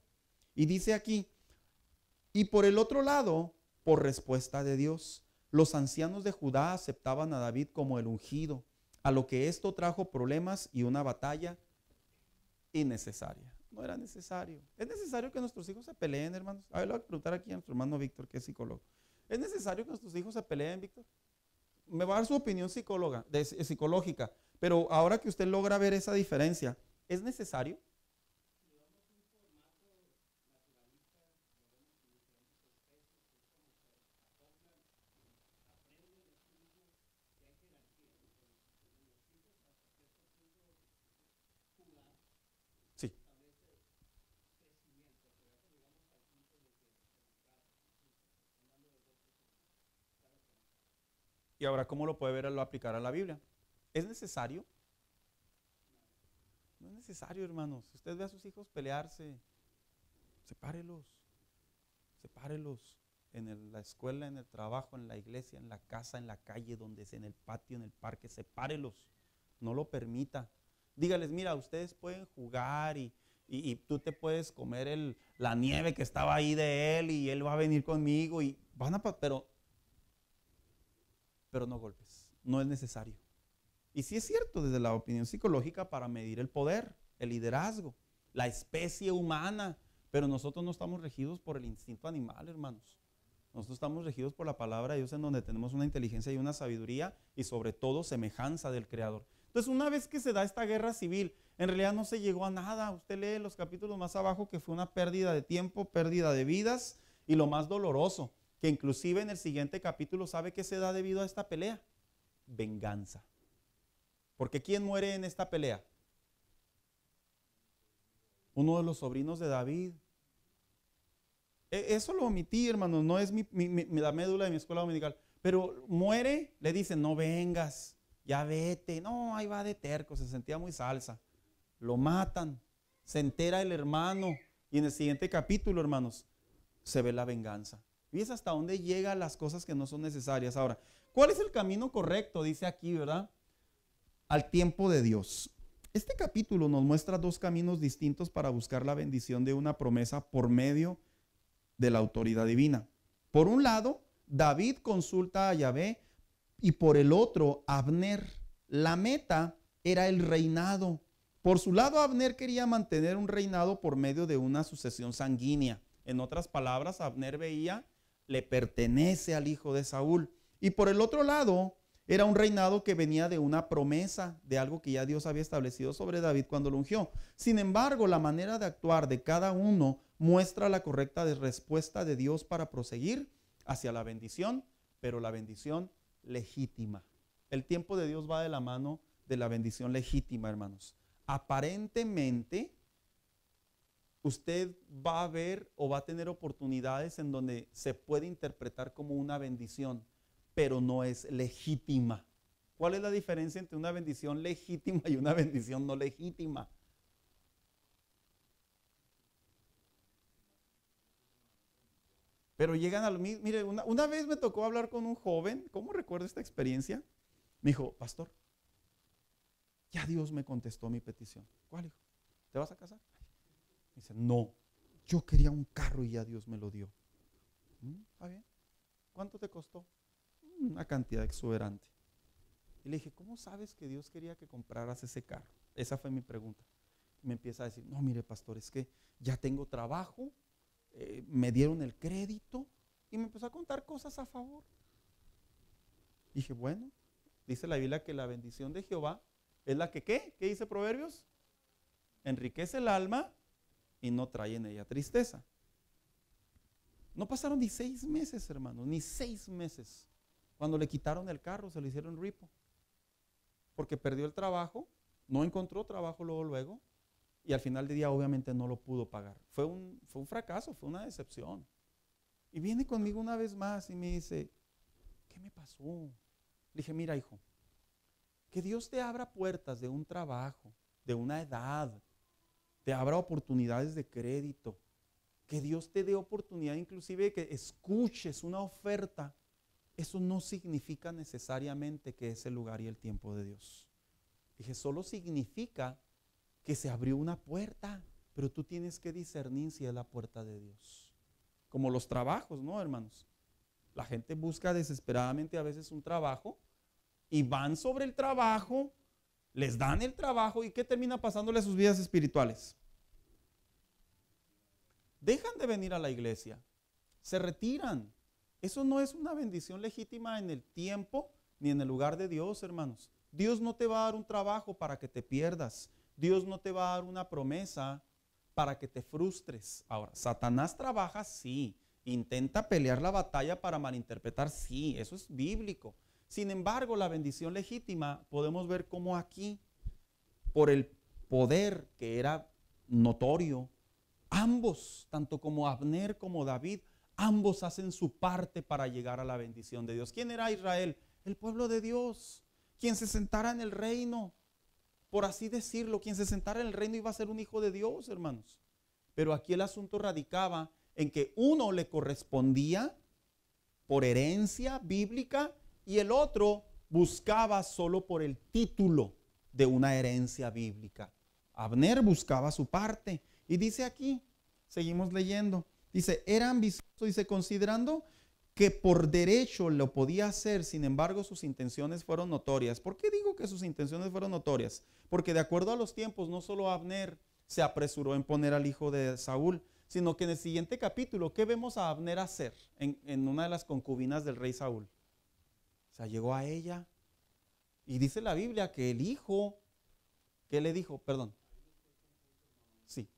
S2: y dice aquí, y por el otro lado, por respuesta de Dios, los ancianos de Judá aceptaban a David como el ungido, a lo que esto trajo problemas y una batalla innecesaria. No era necesario. ¿Es necesario que nuestros hijos se peleen, hermanos? A ver, le voy a preguntar aquí a nuestro hermano Víctor, que es psicólogo. ¿Es necesario que nuestros hijos se peleen, Víctor? Me va a dar su opinión psicológica, pero ahora que usted logra ver esa diferencia, ¿es necesario? Y ahora, ¿cómo lo puede ver al aplicar a la Biblia? ¿Es necesario? No es necesario, hermanos. Si usted ve a sus hijos pelearse, sepárelos. Sepárelos en la escuela, en el trabajo, en la iglesia, en la casa, en la calle, donde sea, en el patio, en el parque. Sepárelos. No lo permita. Dígales, mira, ustedes pueden jugar y tú te puedes comer la nieve que estaba ahí de él y él va a venir conmigo y van a, pero no golpes. No es necesario. Y sí es cierto, desde la opinión psicológica, para medir el poder, el liderazgo, la especie humana, pero nosotros no estamos regidos por el instinto animal, hermanos. Nosotros estamos regidos por la palabra de Dios, en donde tenemos una inteligencia y una sabiduría y sobre todo semejanza del Creador. Entonces, una vez que se da esta guerra civil, en realidad no se llegó a nada. Usted lee los capítulos más abajo que fue una pérdida de tiempo, pérdida de vidas y lo más doloroso, que inclusive en el siguiente capítulo, ¿sabe qué se da debido a esta pelea? Venganza. Porque ¿quién muere en esta pelea? Uno de los sobrinos de David. Eso lo omití, hermano, no es la médula de mi escuela dominical. Pero muere, le dicen, no vengas, ya vete. No, ahí va de terco, se sentía muy salsa. Lo matan, se entera el hermano. Y en el siguiente capítulo, hermanos, se ve la venganza. Y es hasta dónde llegan las cosas que no son necesarias. Ahora, ¿cuál es el camino correcto? Dice aquí, ¿verdad? Al tiempo de Dios. Este capítulo nos muestra dos caminos distintos para buscar la bendición de una promesa por medio de la autoridad divina. Por un lado, David consulta a Yahvé y por el otro, Abner. La meta era el reinado. Por su lado, Abner quería mantener un reinado por medio de una sucesión sanguínea. En otras palabras, Abner veía, le pertenece al hijo de Saúl. Y por el otro lado, era un reinado que venía de una promesa, de algo que ya Dios había establecido sobre David cuando lo ungió. Sin embargo, la manera de actuar de cada uno muestra la correcta respuesta de Dios para proseguir hacia la bendición, pero la bendición legítima. El tiempo de Dios va de la mano de la bendición legítima, hermanos. Aparentemente, usted va a ver o va a tener oportunidades en donde se puede interpretar como una bendición, pero no es legítima. ¿Cuál es la diferencia entre una bendición legítima y una bendición no legítima? Pero llegan al mismo. Mire, una vez me tocó hablar con un joven. ¿Cómo recuerdo esta experiencia? Me dijo, pastor, ya Dios me contestó mi petición. ¿Cuál, hijo? ¿Te vas a casar? Me dice, no, yo quería un carro y ya Dios me lo dio. ¿Está bien? ¿Cuánto te costó? Una cantidad exuberante. Y le dije, ¿cómo sabes que Dios quería que compraras ese carro? Esa fue mi pregunta. Me empieza a decir, no, mire, pastor, es que ya tengo trabajo, me dieron el crédito, y me empezó a contar cosas a favor. Dije, bueno, dice la Biblia que la bendición de Jehová es la que, ¿qué? ¿Qué dice Proverbios? Enriquece el alma y no trae en ella tristeza. No pasaron ni 6 meses, hermanos, ni 6 meses. Cuando le quitaron el carro, se le hicieron ripo. Porque perdió el trabajo, no encontró trabajo luego, y al final del día obviamente no lo pudo pagar. Fue un fracaso, fue una decepción. Y viene conmigo una vez más y me dice, ¿qué me pasó? Le dije, mira, hijo, que Dios te abra puertas de un trabajo, de una edad, te abra oportunidades de crédito, que Dios te dé oportunidad inclusive de que escuches una oferta. Eso no significa necesariamente que es el lugar y el tiempo de Dios. Dije, solo significa que se abrió una puerta, pero tú tienes que discernir si es la puerta de Dios. Como los trabajos, ¿no, hermanos? La gente busca desesperadamente a veces un trabajo y van sobre el trabajo, les dan el trabajo y ¿qué termina pasándole a sus vidas espirituales? Dejan de venir a la iglesia, se retiran. Eso no es una bendición legítima en el tiempo ni en el lugar de Dios, hermanos. Dios no te va a dar un trabajo para que te pierdas. Dios no te va a dar una promesa para que te frustres. Ahora, Satanás trabaja, sí. Intenta pelear la batalla para malinterpretar, sí. Eso es bíblico. Sin embargo, la bendición legítima, podemos ver cómo aquí, por el poder que era notorio, ambos, tanto como Abner como David, ambos hacen su parte para llegar a la bendición de Dios. ¿Quién era Israel? el pueblo de Dios, quien se sentara en el reino, por así decirlo, quien se sentara en el reino iba a ser un hijo de Dios, hermanos. Pero aquí el asunto radicaba en que uno le correspondía por herencia bíblica y el otro buscaba solo por el título de una herencia bíblica. Abner buscaba su parte. Y dice aquí, seguimos leyendo, dice, era ambicioso, dice, considerando que por derecho lo podía hacer, sin embargo sus intenciones fueron notorias. ¿Por qué digo que sus intenciones fueron notorias? Porque de acuerdo a los tiempos, no solo Abner se apresuró en poner al hijo de Saúl, sino que en el siguiente capítulo, ¿qué vemos a Abner hacer en una de las concubinas del rey Saúl? O sea, llegó a ella y dice la Biblia que el hijo, ¿qué le dijo? Perdón. Sí.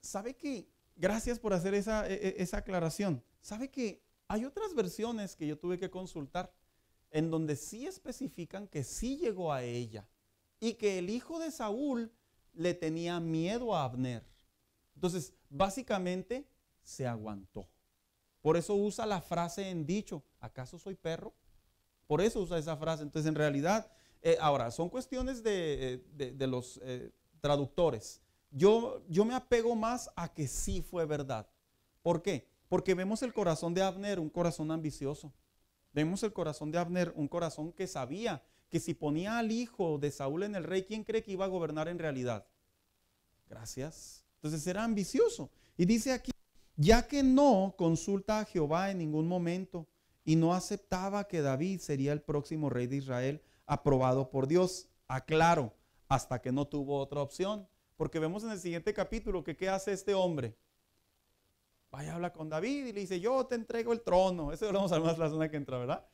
S2: ¿Sabe que? Gracias por hacer esa aclaración. ¿Sabe que hay otras versiones que yo tuve que consultar en donde sí especifican que sí llegó a ella y que el hijo de Saúl le tenía miedo a Abner? Entonces, básicamente se aguantó. Por eso usa la frase en dicho, ¿acaso soy perro? Por eso usa esa frase. Entonces, en realidad, ahora, son cuestiones de los traductores. Yo me apego más a que sí fue verdad. ¿Por qué? Porque vemos el corazón de Abner, un corazón ambicioso. Vemos el corazón de Abner, un corazón que sabía que si ponía al hijo de Saúl en el rey, ¿quién cree que iba a gobernar en realidad? Gracias. Entonces era ambicioso. Y dice aquí, ya que no consulta a Jehová en ningún momento y no aceptaba que David sería el próximo rey de Israel aprobado por Dios. Aclaro, hasta que no tuvo otra opción. Porque vemos en el siguiente capítulo que ¿qué hace este hombre? Vaya, habla con David y le dice, yo te entrego el trono. Eso lo vamos a ver más la zona que entra, ¿verdad?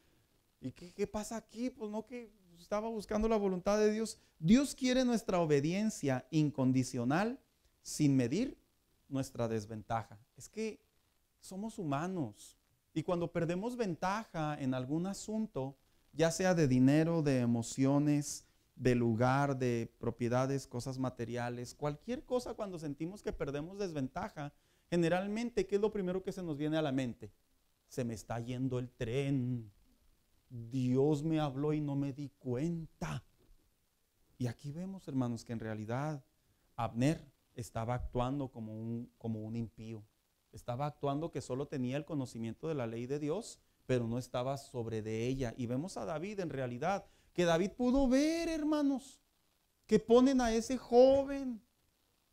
S2: ¿Y qué pasa aquí? Pues no, que estaba buscando la voluntad de Dios. Dios quiere nuestra obediencia incondicional sin medir nuestra desventaja. Es que somos humanos y cuando perdemos ventaja en algún asunto, ya sea de dinero, de emociones, de lugar, de propiedades, cosas materiales, cualquier cosa, cuando sentimos que perdemos desventaja, generalmente, ¿qué es lo primero que se nos viene a la mente? Se me está yendo el tren. Dios me habló y no me di cuenta. Y aquí vemos, hermanos, que en realidad Abner estaba actuando como un impío. Estaba actuando que solo tenía el conocimiento de la ley de Dios, pero no estaba sobre de ella. Y vemos a David en realidad, que David pudo ver, hermanos, que ponen a ese joven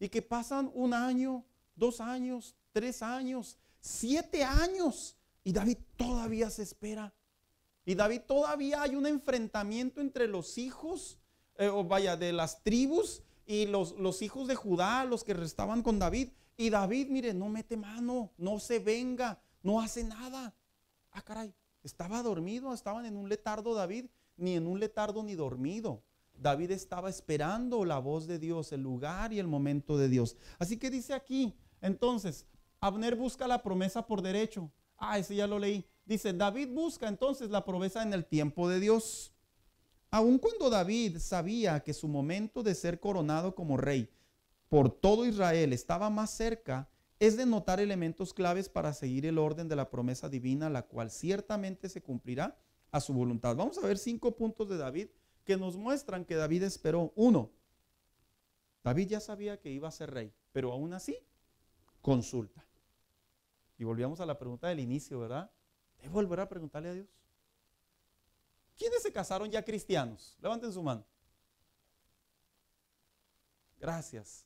S2: y que pasan 1 año, 2 años, 3 años, 7 años y David todavía se espera. Y David todavía hay un enfrentamiento entre los hijos, de las tribus y los hijos de Judá, los que estaban con David. Y David, mire, no mete mano, no se venga, no hace nada. Ah, caray, estaba dormido, estaban en un letardo David, ni en un letardo ni dormido. David estaba esperando la voz de Dios, el lugar y el momento de Dios. Así que dice aquí, entonces, Abner busca la promesa por derecho. Ah, ese ya lo leí. Dice, David busca entonces la promesa en el tiempo de Dios. Aun cuando David sabía que su momento de ser coronado como rey por todo Israel estaba más cerca, es de notar elementos claves para seguir el orden de la promesa divina, la cual ciertamente se cumplirá a su voluntad. Vamos a ver 5 puntos de David que nos muestran que David esperó. 1, David ya sabía que iba a ser rey, pero aún así consulta. Y volvíamos a la pregunta del inicio, ¿verdad? ¿Debo volver a preguntarle a Dios? ¿Quiénes se casaron ya cristianos? Levanten su mano. Gracias.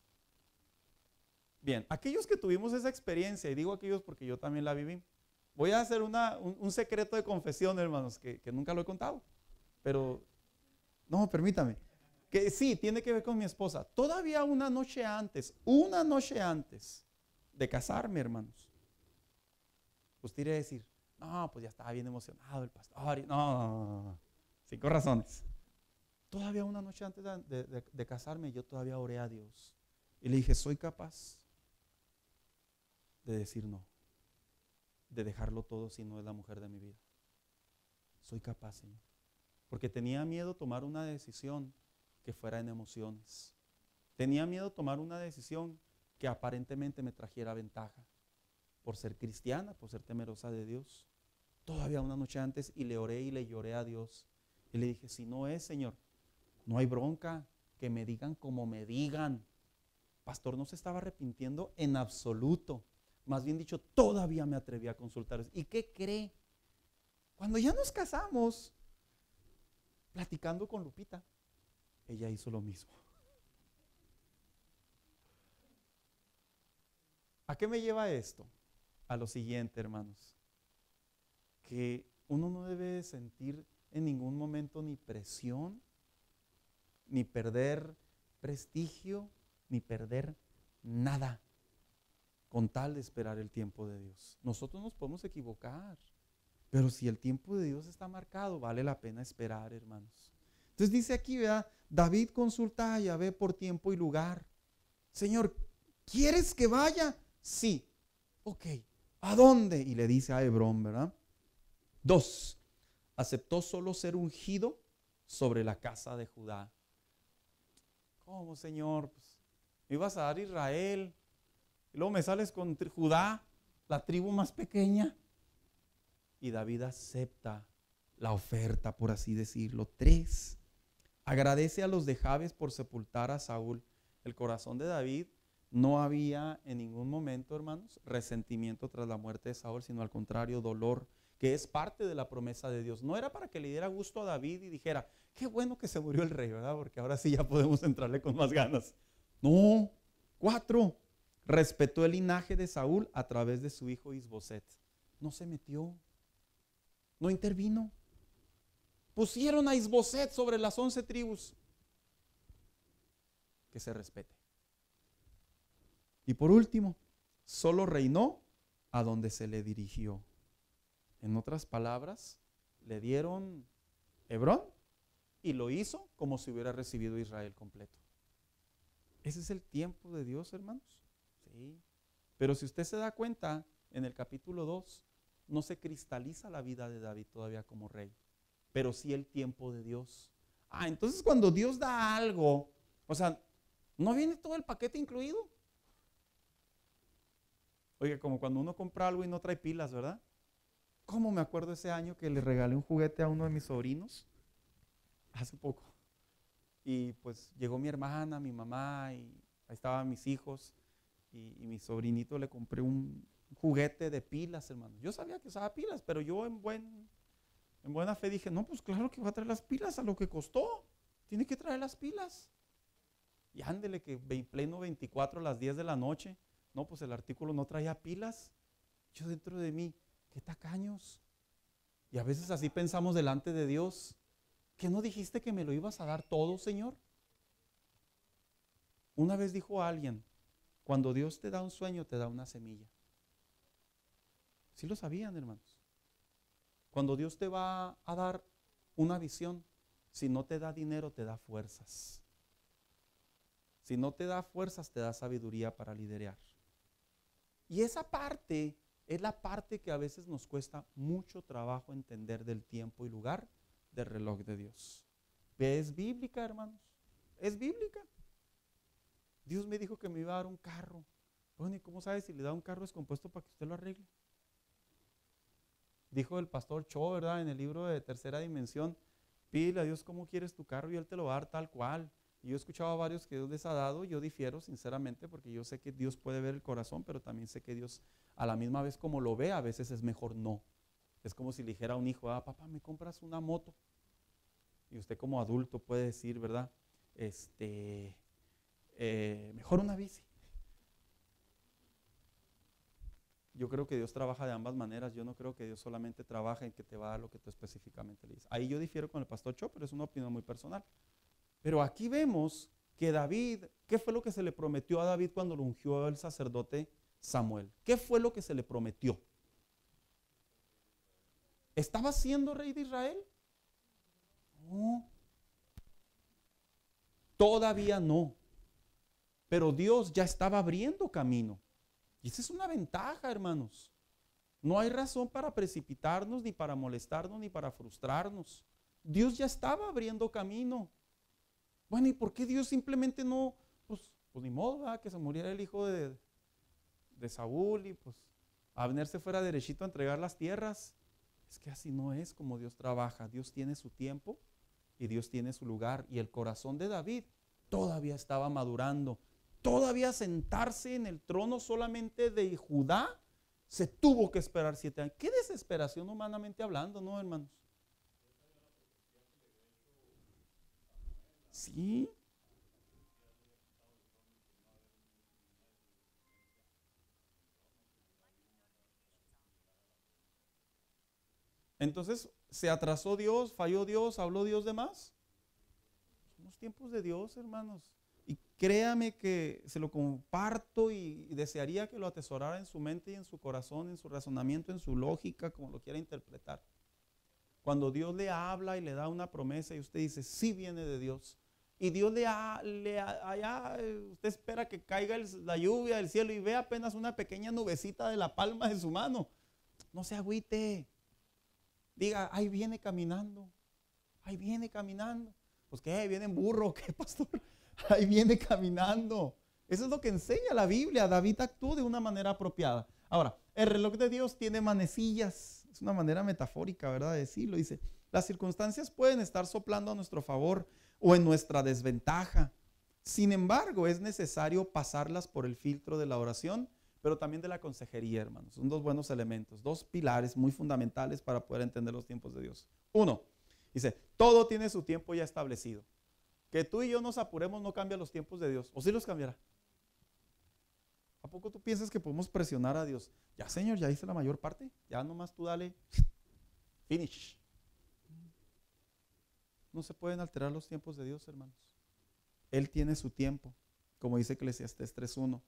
S2: Bien, aquellos que tuvimos esa experiencia, y digo aquellos porque yo también la viví, voy a hacer un secreto de confesión, hermanos, que nunca lo he contado, pero no, permítame, que sí, tiene que ver con mi esposa. Todavía una noche antes de casarme, hermanos, usted iría a decir, no, pues ya estaba bien emocionado el pastor. No. 5 razones. Todavía una noche antes de casarme, yo todavía oré a Dios. Y le dije, soy capaz de decir no, de dejarlo todo si no es la mujer de mi vida. Soy capaz, Señor. Porque tenía miedo tomar una decisión que fuera en emociones. Tenía miedo tomar una decisión que aparentemente me trajera ventaja por ser cristiana, por ser temerosa de Dios. Todavía una noche antes y le oré y le lloré a Dios. Y le dije, si no es, Señor, no hay bronca, que me digan como me digan. Pastor no se estaba arrepintiendo en absoluto. Más bien dicho, todavía me atreví a consultar. ¿Y qué cree? Cuando ya nos casamos, platicando con Lupita, ella hizo lo mismo. ¿A qué me lleva esto? A lo siguiente, hermanos, que uno no debe sentir en ningún momento ni presión, ni perder prestigio, ni perder nada, con tal de esperar el tiempo de Dios. Nosotros nos podemos equivocar, pero si el tiempo de Dios está marcado, vale la pena esperar, hermanos. Entonces dice aquí, ¿verdad? David consulta a Yahvé por tiempo y lugar. Señor, ¿quieres que vaya? Sí. Ok. ¿A dónde? Y le dice a Hebrón, ¿verdad? 2. Aceptó solo ser ungido sobre la casa de Judá. ¿Cómo, Señor? Pues, me ibas a dar Israel y luego me sales con Judá, la tribu más pequeña. Y David acepta la oferta, por así decirlo. 3. Agradece a los de Jabes por sepultar a Saúl. El corazón de David no había en ningún momento, hermanos, resentimiento tras la muerte de Saúl, sino al contrario, dolor, que es parte de la promesa de Dios. No era para que le diera gusto a David y dijera, qué bueno que se murió el rey, ¿verdad? Porque ahora sí ya podemos entrarle con más ganas. No. 4. Respetó el linaje de Saúl a través de su hijo Isboset. No se metió, no intervino. Pusieron a Isboset sobre las 11 tribus. Que se respete. Y por último, solo reinó a donde se le dirigió. En otras palabras, le dieron Hebrón y lo hizo como si hubiera recibido Israel completo. Ese es el tiempo de Dios, hermanos. Sí. Pero si usted se da cuenta, en el capítulo 2 no se cristaliza la vida de David todavía como rey, pero sí el tiempo de Dios. Entonces cuando Dios da algo, o sea, ¿no viene todo el paquete incluido? Oye, como cuando uno compra algo y no trae pilas, ¿verdad? ¿Cómo me acuerdo ese año que le regalé un juguete a uno de mis sobrinos? Hace poco. Y pues llegó mi hermana, mi mamá, y ahí estaban mis hijos, y mi sobrinito le compré un juguete de pilas, hermano. Yo sabía que usaba pilas, pero yo en buena fe dije, no, pues claro que va a traer las pilas a lo que costó. Tiene que traer las pilas. Y ándele que pleno 24 a las 10 de la noche. No, pues el artículo no traía pilas. Yo dentro de mí, qué tacaños. Y a veces así pensamos delante de Dios. ¿Qué no dijiste que me lo ibas a dar todo, Señor? Una vez dijo alguien, cuando Dios te da un sueño, te da una semilla. ¿Sí lo sabían, hermanos? Cuando Dios te va a dar una visión, si no te da dinero, te da fuerzas. Si no te da fuerzas, te da sabiduría para liderar. Y esa parte es la parte que a veces nos cuesta mucho trabajo entender del tiempo y lugar del reloj de Dios. Es bíblica, hermanos. Es bíblica. Dios me dijo que me iba a dar un carro. Bueno, ¿y cómo sabe si le da un carro descompuesto para que usted lo arregle? Dijo el pastor Cho, ¿verdad? En el libro de Tercera Dimensión, pídele a Dios cómo quieres tu carro y Él te lo va a dar tal cual. Y yo he escuchado a varios que Dios les ha dado, yo difiero sinceramente porque yo sé que Dios puede ver el corazón, pero también sé que Dios a la misma vez como lo ve, a veces es mejor no. Es como si le dijera a un hijo, papá, ¿me compras una moto? Y usted como adulto puede decir, ¿verdad? Mejor una bici. Yo creo que Dios trabaja de ambas maneras. Yo no creo que Dios solamente trabaja en que te va a dar lo que tú específicamente le dices. Ahí yo difiero con el pastor Cho, pero es una opinión muy personal. Pero aquí vemos que David, ¿qué fue lo que se le prometió a David cuando lo ungió el sacerdote Samuel? ¿Qué fue lo que se le prometió? ¿Estaba siendo rey de Israel? No. Todavía no. Pero Dios ya estaba abriendo camino. Y esa es una ventaja, hermanos. No hay razón para precipitarnos, ni para molestarnos, ni para frustrarnos. Dios ya estaba abriendo camino. Bueno, ¿y por qué Dios simplemente no pues ni modo, ¿verdad? Que se muriera el hijo de Saúl y pues Abner se fuera derechito a entregar las tierras. Es que así no es como Dios trabaja. Dios tiene su tiempo y Dios tiene su lugar. Y el corazón de David todavía estaba madurando. Todavía sentarse en el trono solamente de Judá, se tuvo que esperar 7 años. Qué desesperación humanamente hablando, ¿no, hermanos? Sí. Entonces, ¿se atrasó Dios? ¿Falló Dios? ¿Habló Dios de más? Son los tiempos de Dios, hermanos. Y créame que se lo comparto y desearía que lo atesorara en su mente y en su corazón, en su razonamiento, en su lógica, como lo quiera interpretar. Cuando Dios le habla y le da una promesa y usted dice, sí viene de Dios. Y Dios usted espera que caiga la lluvia del cielo y ve apenas una pequeña nubecita de la palma de su mano. No se agüite. Diga, ahí viene caminando. Ahí viene caminando. Pues ¿qué? ¿Viene en burro? ¿Qué, pastor? Ahí viene caminando. Eso es lo que enseña la Biblia. David actuó de una manera apropiada. Ahora, el reloj de Dios tiene manecillas. Es una manera metafórica, ¿verdad? De decirlo. Dice, las circunstancias pueden estar soplando a nuestro favor o en nuestra desventaja. Sin embargo, es necesario pasarlas por el filtro de la oración, pero también de la consejería, hermanos. Son dos buenos elementos, dos pilares muy fundamentales para poder entender los tiempos de Dios. Uno, dice, todo tiene su tiempo ya establecido. Que tú y yo nos apuremos no cambia los tiempos de Dios. ¿O sí los cambiará? ¿A poco tú piensas que podemos presionar a Dios? Ya, Señor, ya hice la mayor parte. Ya nomás tú dale finish. No se pueden alterar los tiempos de Dios, hermanos. Él tiene su tiempo, como dice Eclesiastés 3:1.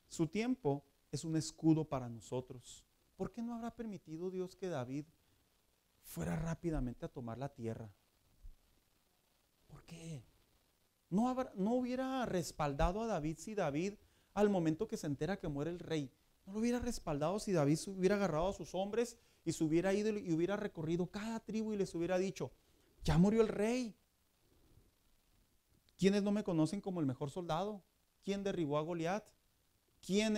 S2: Su tiempo es un escudo para nosotros. ¿Por qué no habrá permitido Dios que David fuera rápidamente a tomar la tierra? ¿Por qué? No hubiera respaldado a David si David, al momento que se entera que muere el rey, no lo hubiera respaldado si David se hubiera agarrado a sus hombres y se hubiera ido y hubiera recorrido cada tribu y les hubiera dicho, ya murió el rey. ¿Quiénes no me conocen como el mejor soldado? ¿Quién derribó a Goliat? ¿Quién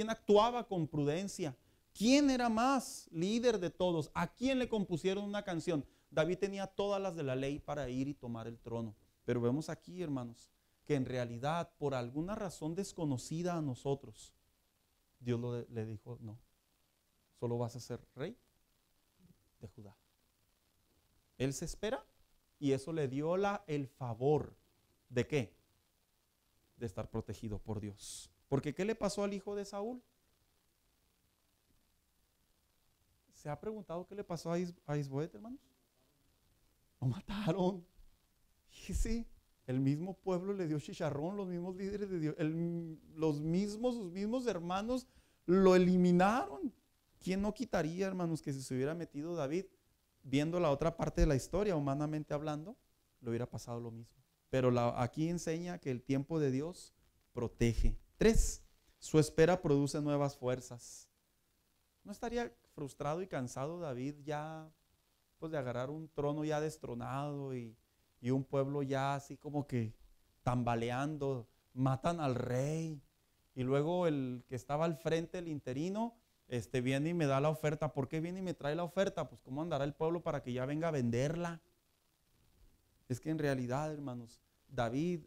S2: actuaba con prudencia? ¿Quién era más líder de todos? ¿A quién le compusieron una canción? David tenía todas las de la ley para ir y tomar el trono. Pero vemos aquí, hermanos, que en realidad, por alguna razón desconocida a nosotros, Dios le dijo, no, solo vas a ser rey de Judá. Él se espera y eso le dio el favor ¿de qué? De estar protegido por Dios. Porque ¿qué le pasó al hijo de Saúl? ¿Se ha preguntado qué le pasó a Isboet, hermanos? Lo mataron. Fíjese, el mismo pueblo le dio chicharrón, los mismos líderes de Dios, sus mismos hermanos lo eliminaron. ¿Quién no quitaría, hermanos, que si se hubiera metido David, viendo la otra parte de la historia, humanamente hablando, le hubiera pasado lo mismo? Pero aquí enseña que el tiempo de Dios protege. 3, su espera produce nuevas fuerzas. ¿No estaría frustrado y cansado David ya pues de agarrar un trono ya destronado y un pueblo ya así como que tambaleando? Matan al rey y luego el que estaba al frente, el interino, viene y me da la oferta. ¿Por qué viene y me trae la oferta? Pues ¿cómo andará el pueblo para que ya venga a venderla? Es que en realidad, hermanos, David,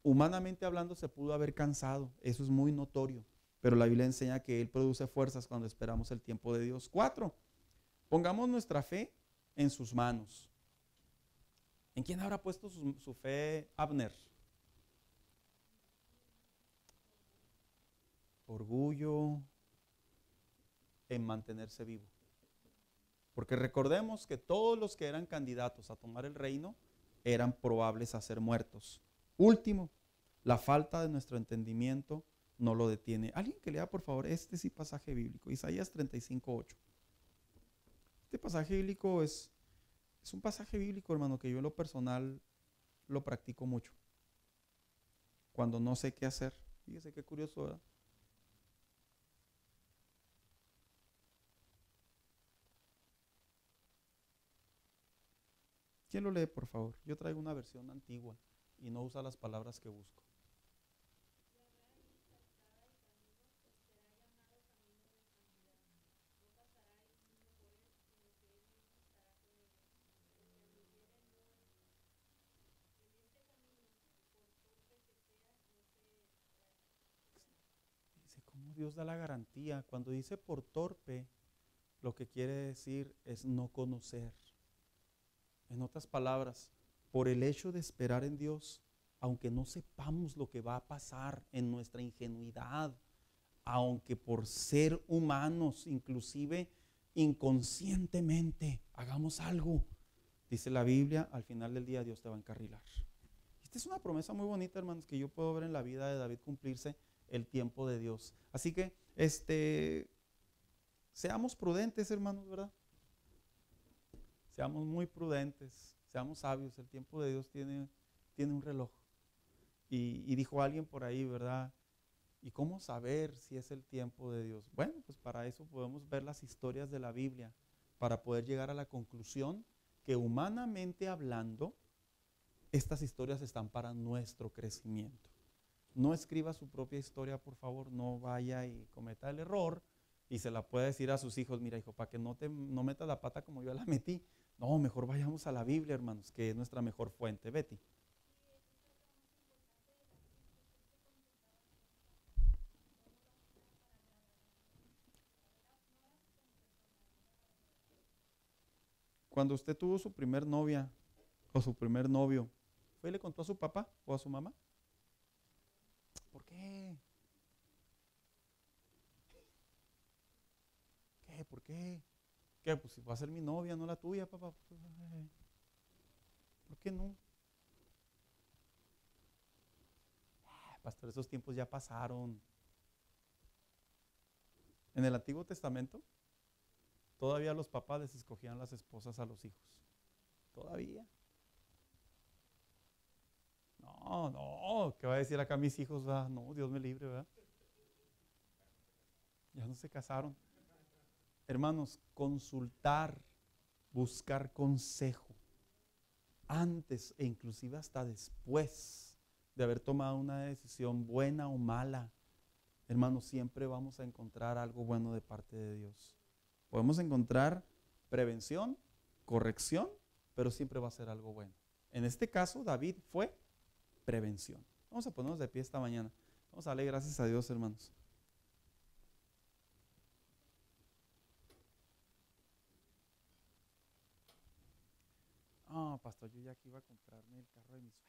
S2: humanamente hablando, se pudo haber cansado. Eso es muy notorio. Pero la Biblia enseña que Él produce fuerzas cuando esperamos el tiempo de Dios. 4, pongamos nuestra fe en sus manos. ¿En quién habrá puesto su fe Abner? Orgullo, en mantenerse vivo. Porque recordemos que todos los que eran candidatos a tomar el reino eran probables a ser muertos. Último, la falta de nuestro entendimiento no lo detiene. Alguien que lea por favor sí pasaje bíblico, Isaías 35:8. Este pasaje bíblico es un pasaje bíblico, hermano, que yo en lo personal lo practico mucho. Cuando no sé qué hacer. Fíjese qué curioso, ¿verdad? ¿Quién lo lee, por favor? Yo traigo una versión antigua. y no usa las palabras que busco. Dice, ¿cómo Dios da la garantía? Cuando dice por torpe, lo que quiere decir es no conocer. En otras palabras, por el hecho de esperar en Dios, aunque no sepamos lo que va a pasar en nuestra ingenuidad, aunque por ser humanos, inclusive inconscientemente, hagamos algo, dice la Biblia, al final del día Dios te va a encarrilar. Esta es una promesa muy bonita, hermanos, que yo puedo ver en la vida de David cumplirse el tiempo de Dios. Así que, seamos prudentes, hermanos, ¿verdad? Seamos muy prudentes, seamos sabios. El tiempo de Dios tiene un reloj. Y dijo alguien por ahí, ¿verdad? ¿Y cómo saber si es el tiempo de Dios? Bueno, pues para eso podemos ver las historias de la Biblia, para poder llegar a la conclusión que humanamente hablando, estas historias están para nuestro crecimiento. No escriba su propia historia, por favor, no vaya y cometa el error y se la puede decir a sus hijos, mira hijo, para que no metas la pata como yo la metí. No, mejor vayamos a la Biblia, hermanos, que es nuestra mejor fuente. Betty. Cuando usted tuvo su primer novia o su primer novio, ¿fue y le contó a su papá o a su mamá? ¿Por qué? ¿Qué? ¿Por qué? ¿Qué? Pues si va a ser mi novia, no la tuya, papá. ¿Por qué no? Pastor, esos tiempos ya pasaron. En el Antiguo Testamento, todavía los papás les escogían las esposas a los hijos. Todavía. No, ¿qué va a decir acá mis hijos? No, Dios me libre, ¿verdad? Ya no se casaron. Hermanos, consultar, buscar consejo, antes e inclusive hasta después de haber tomado una decisión buena o mala, hermanos, siempre vamos a encontrar algo bueno de parte de Dios. Podemos encontrar prevención, corrección, pero siempre va a ser algo bueno. En este caso, David fue prevención. Vamos a ponernos de pie esta mañana. Vamos a darle gracias a Dios, hermanos. Pastor, yo ya aquí iba a comprarme el carro de mis sueños.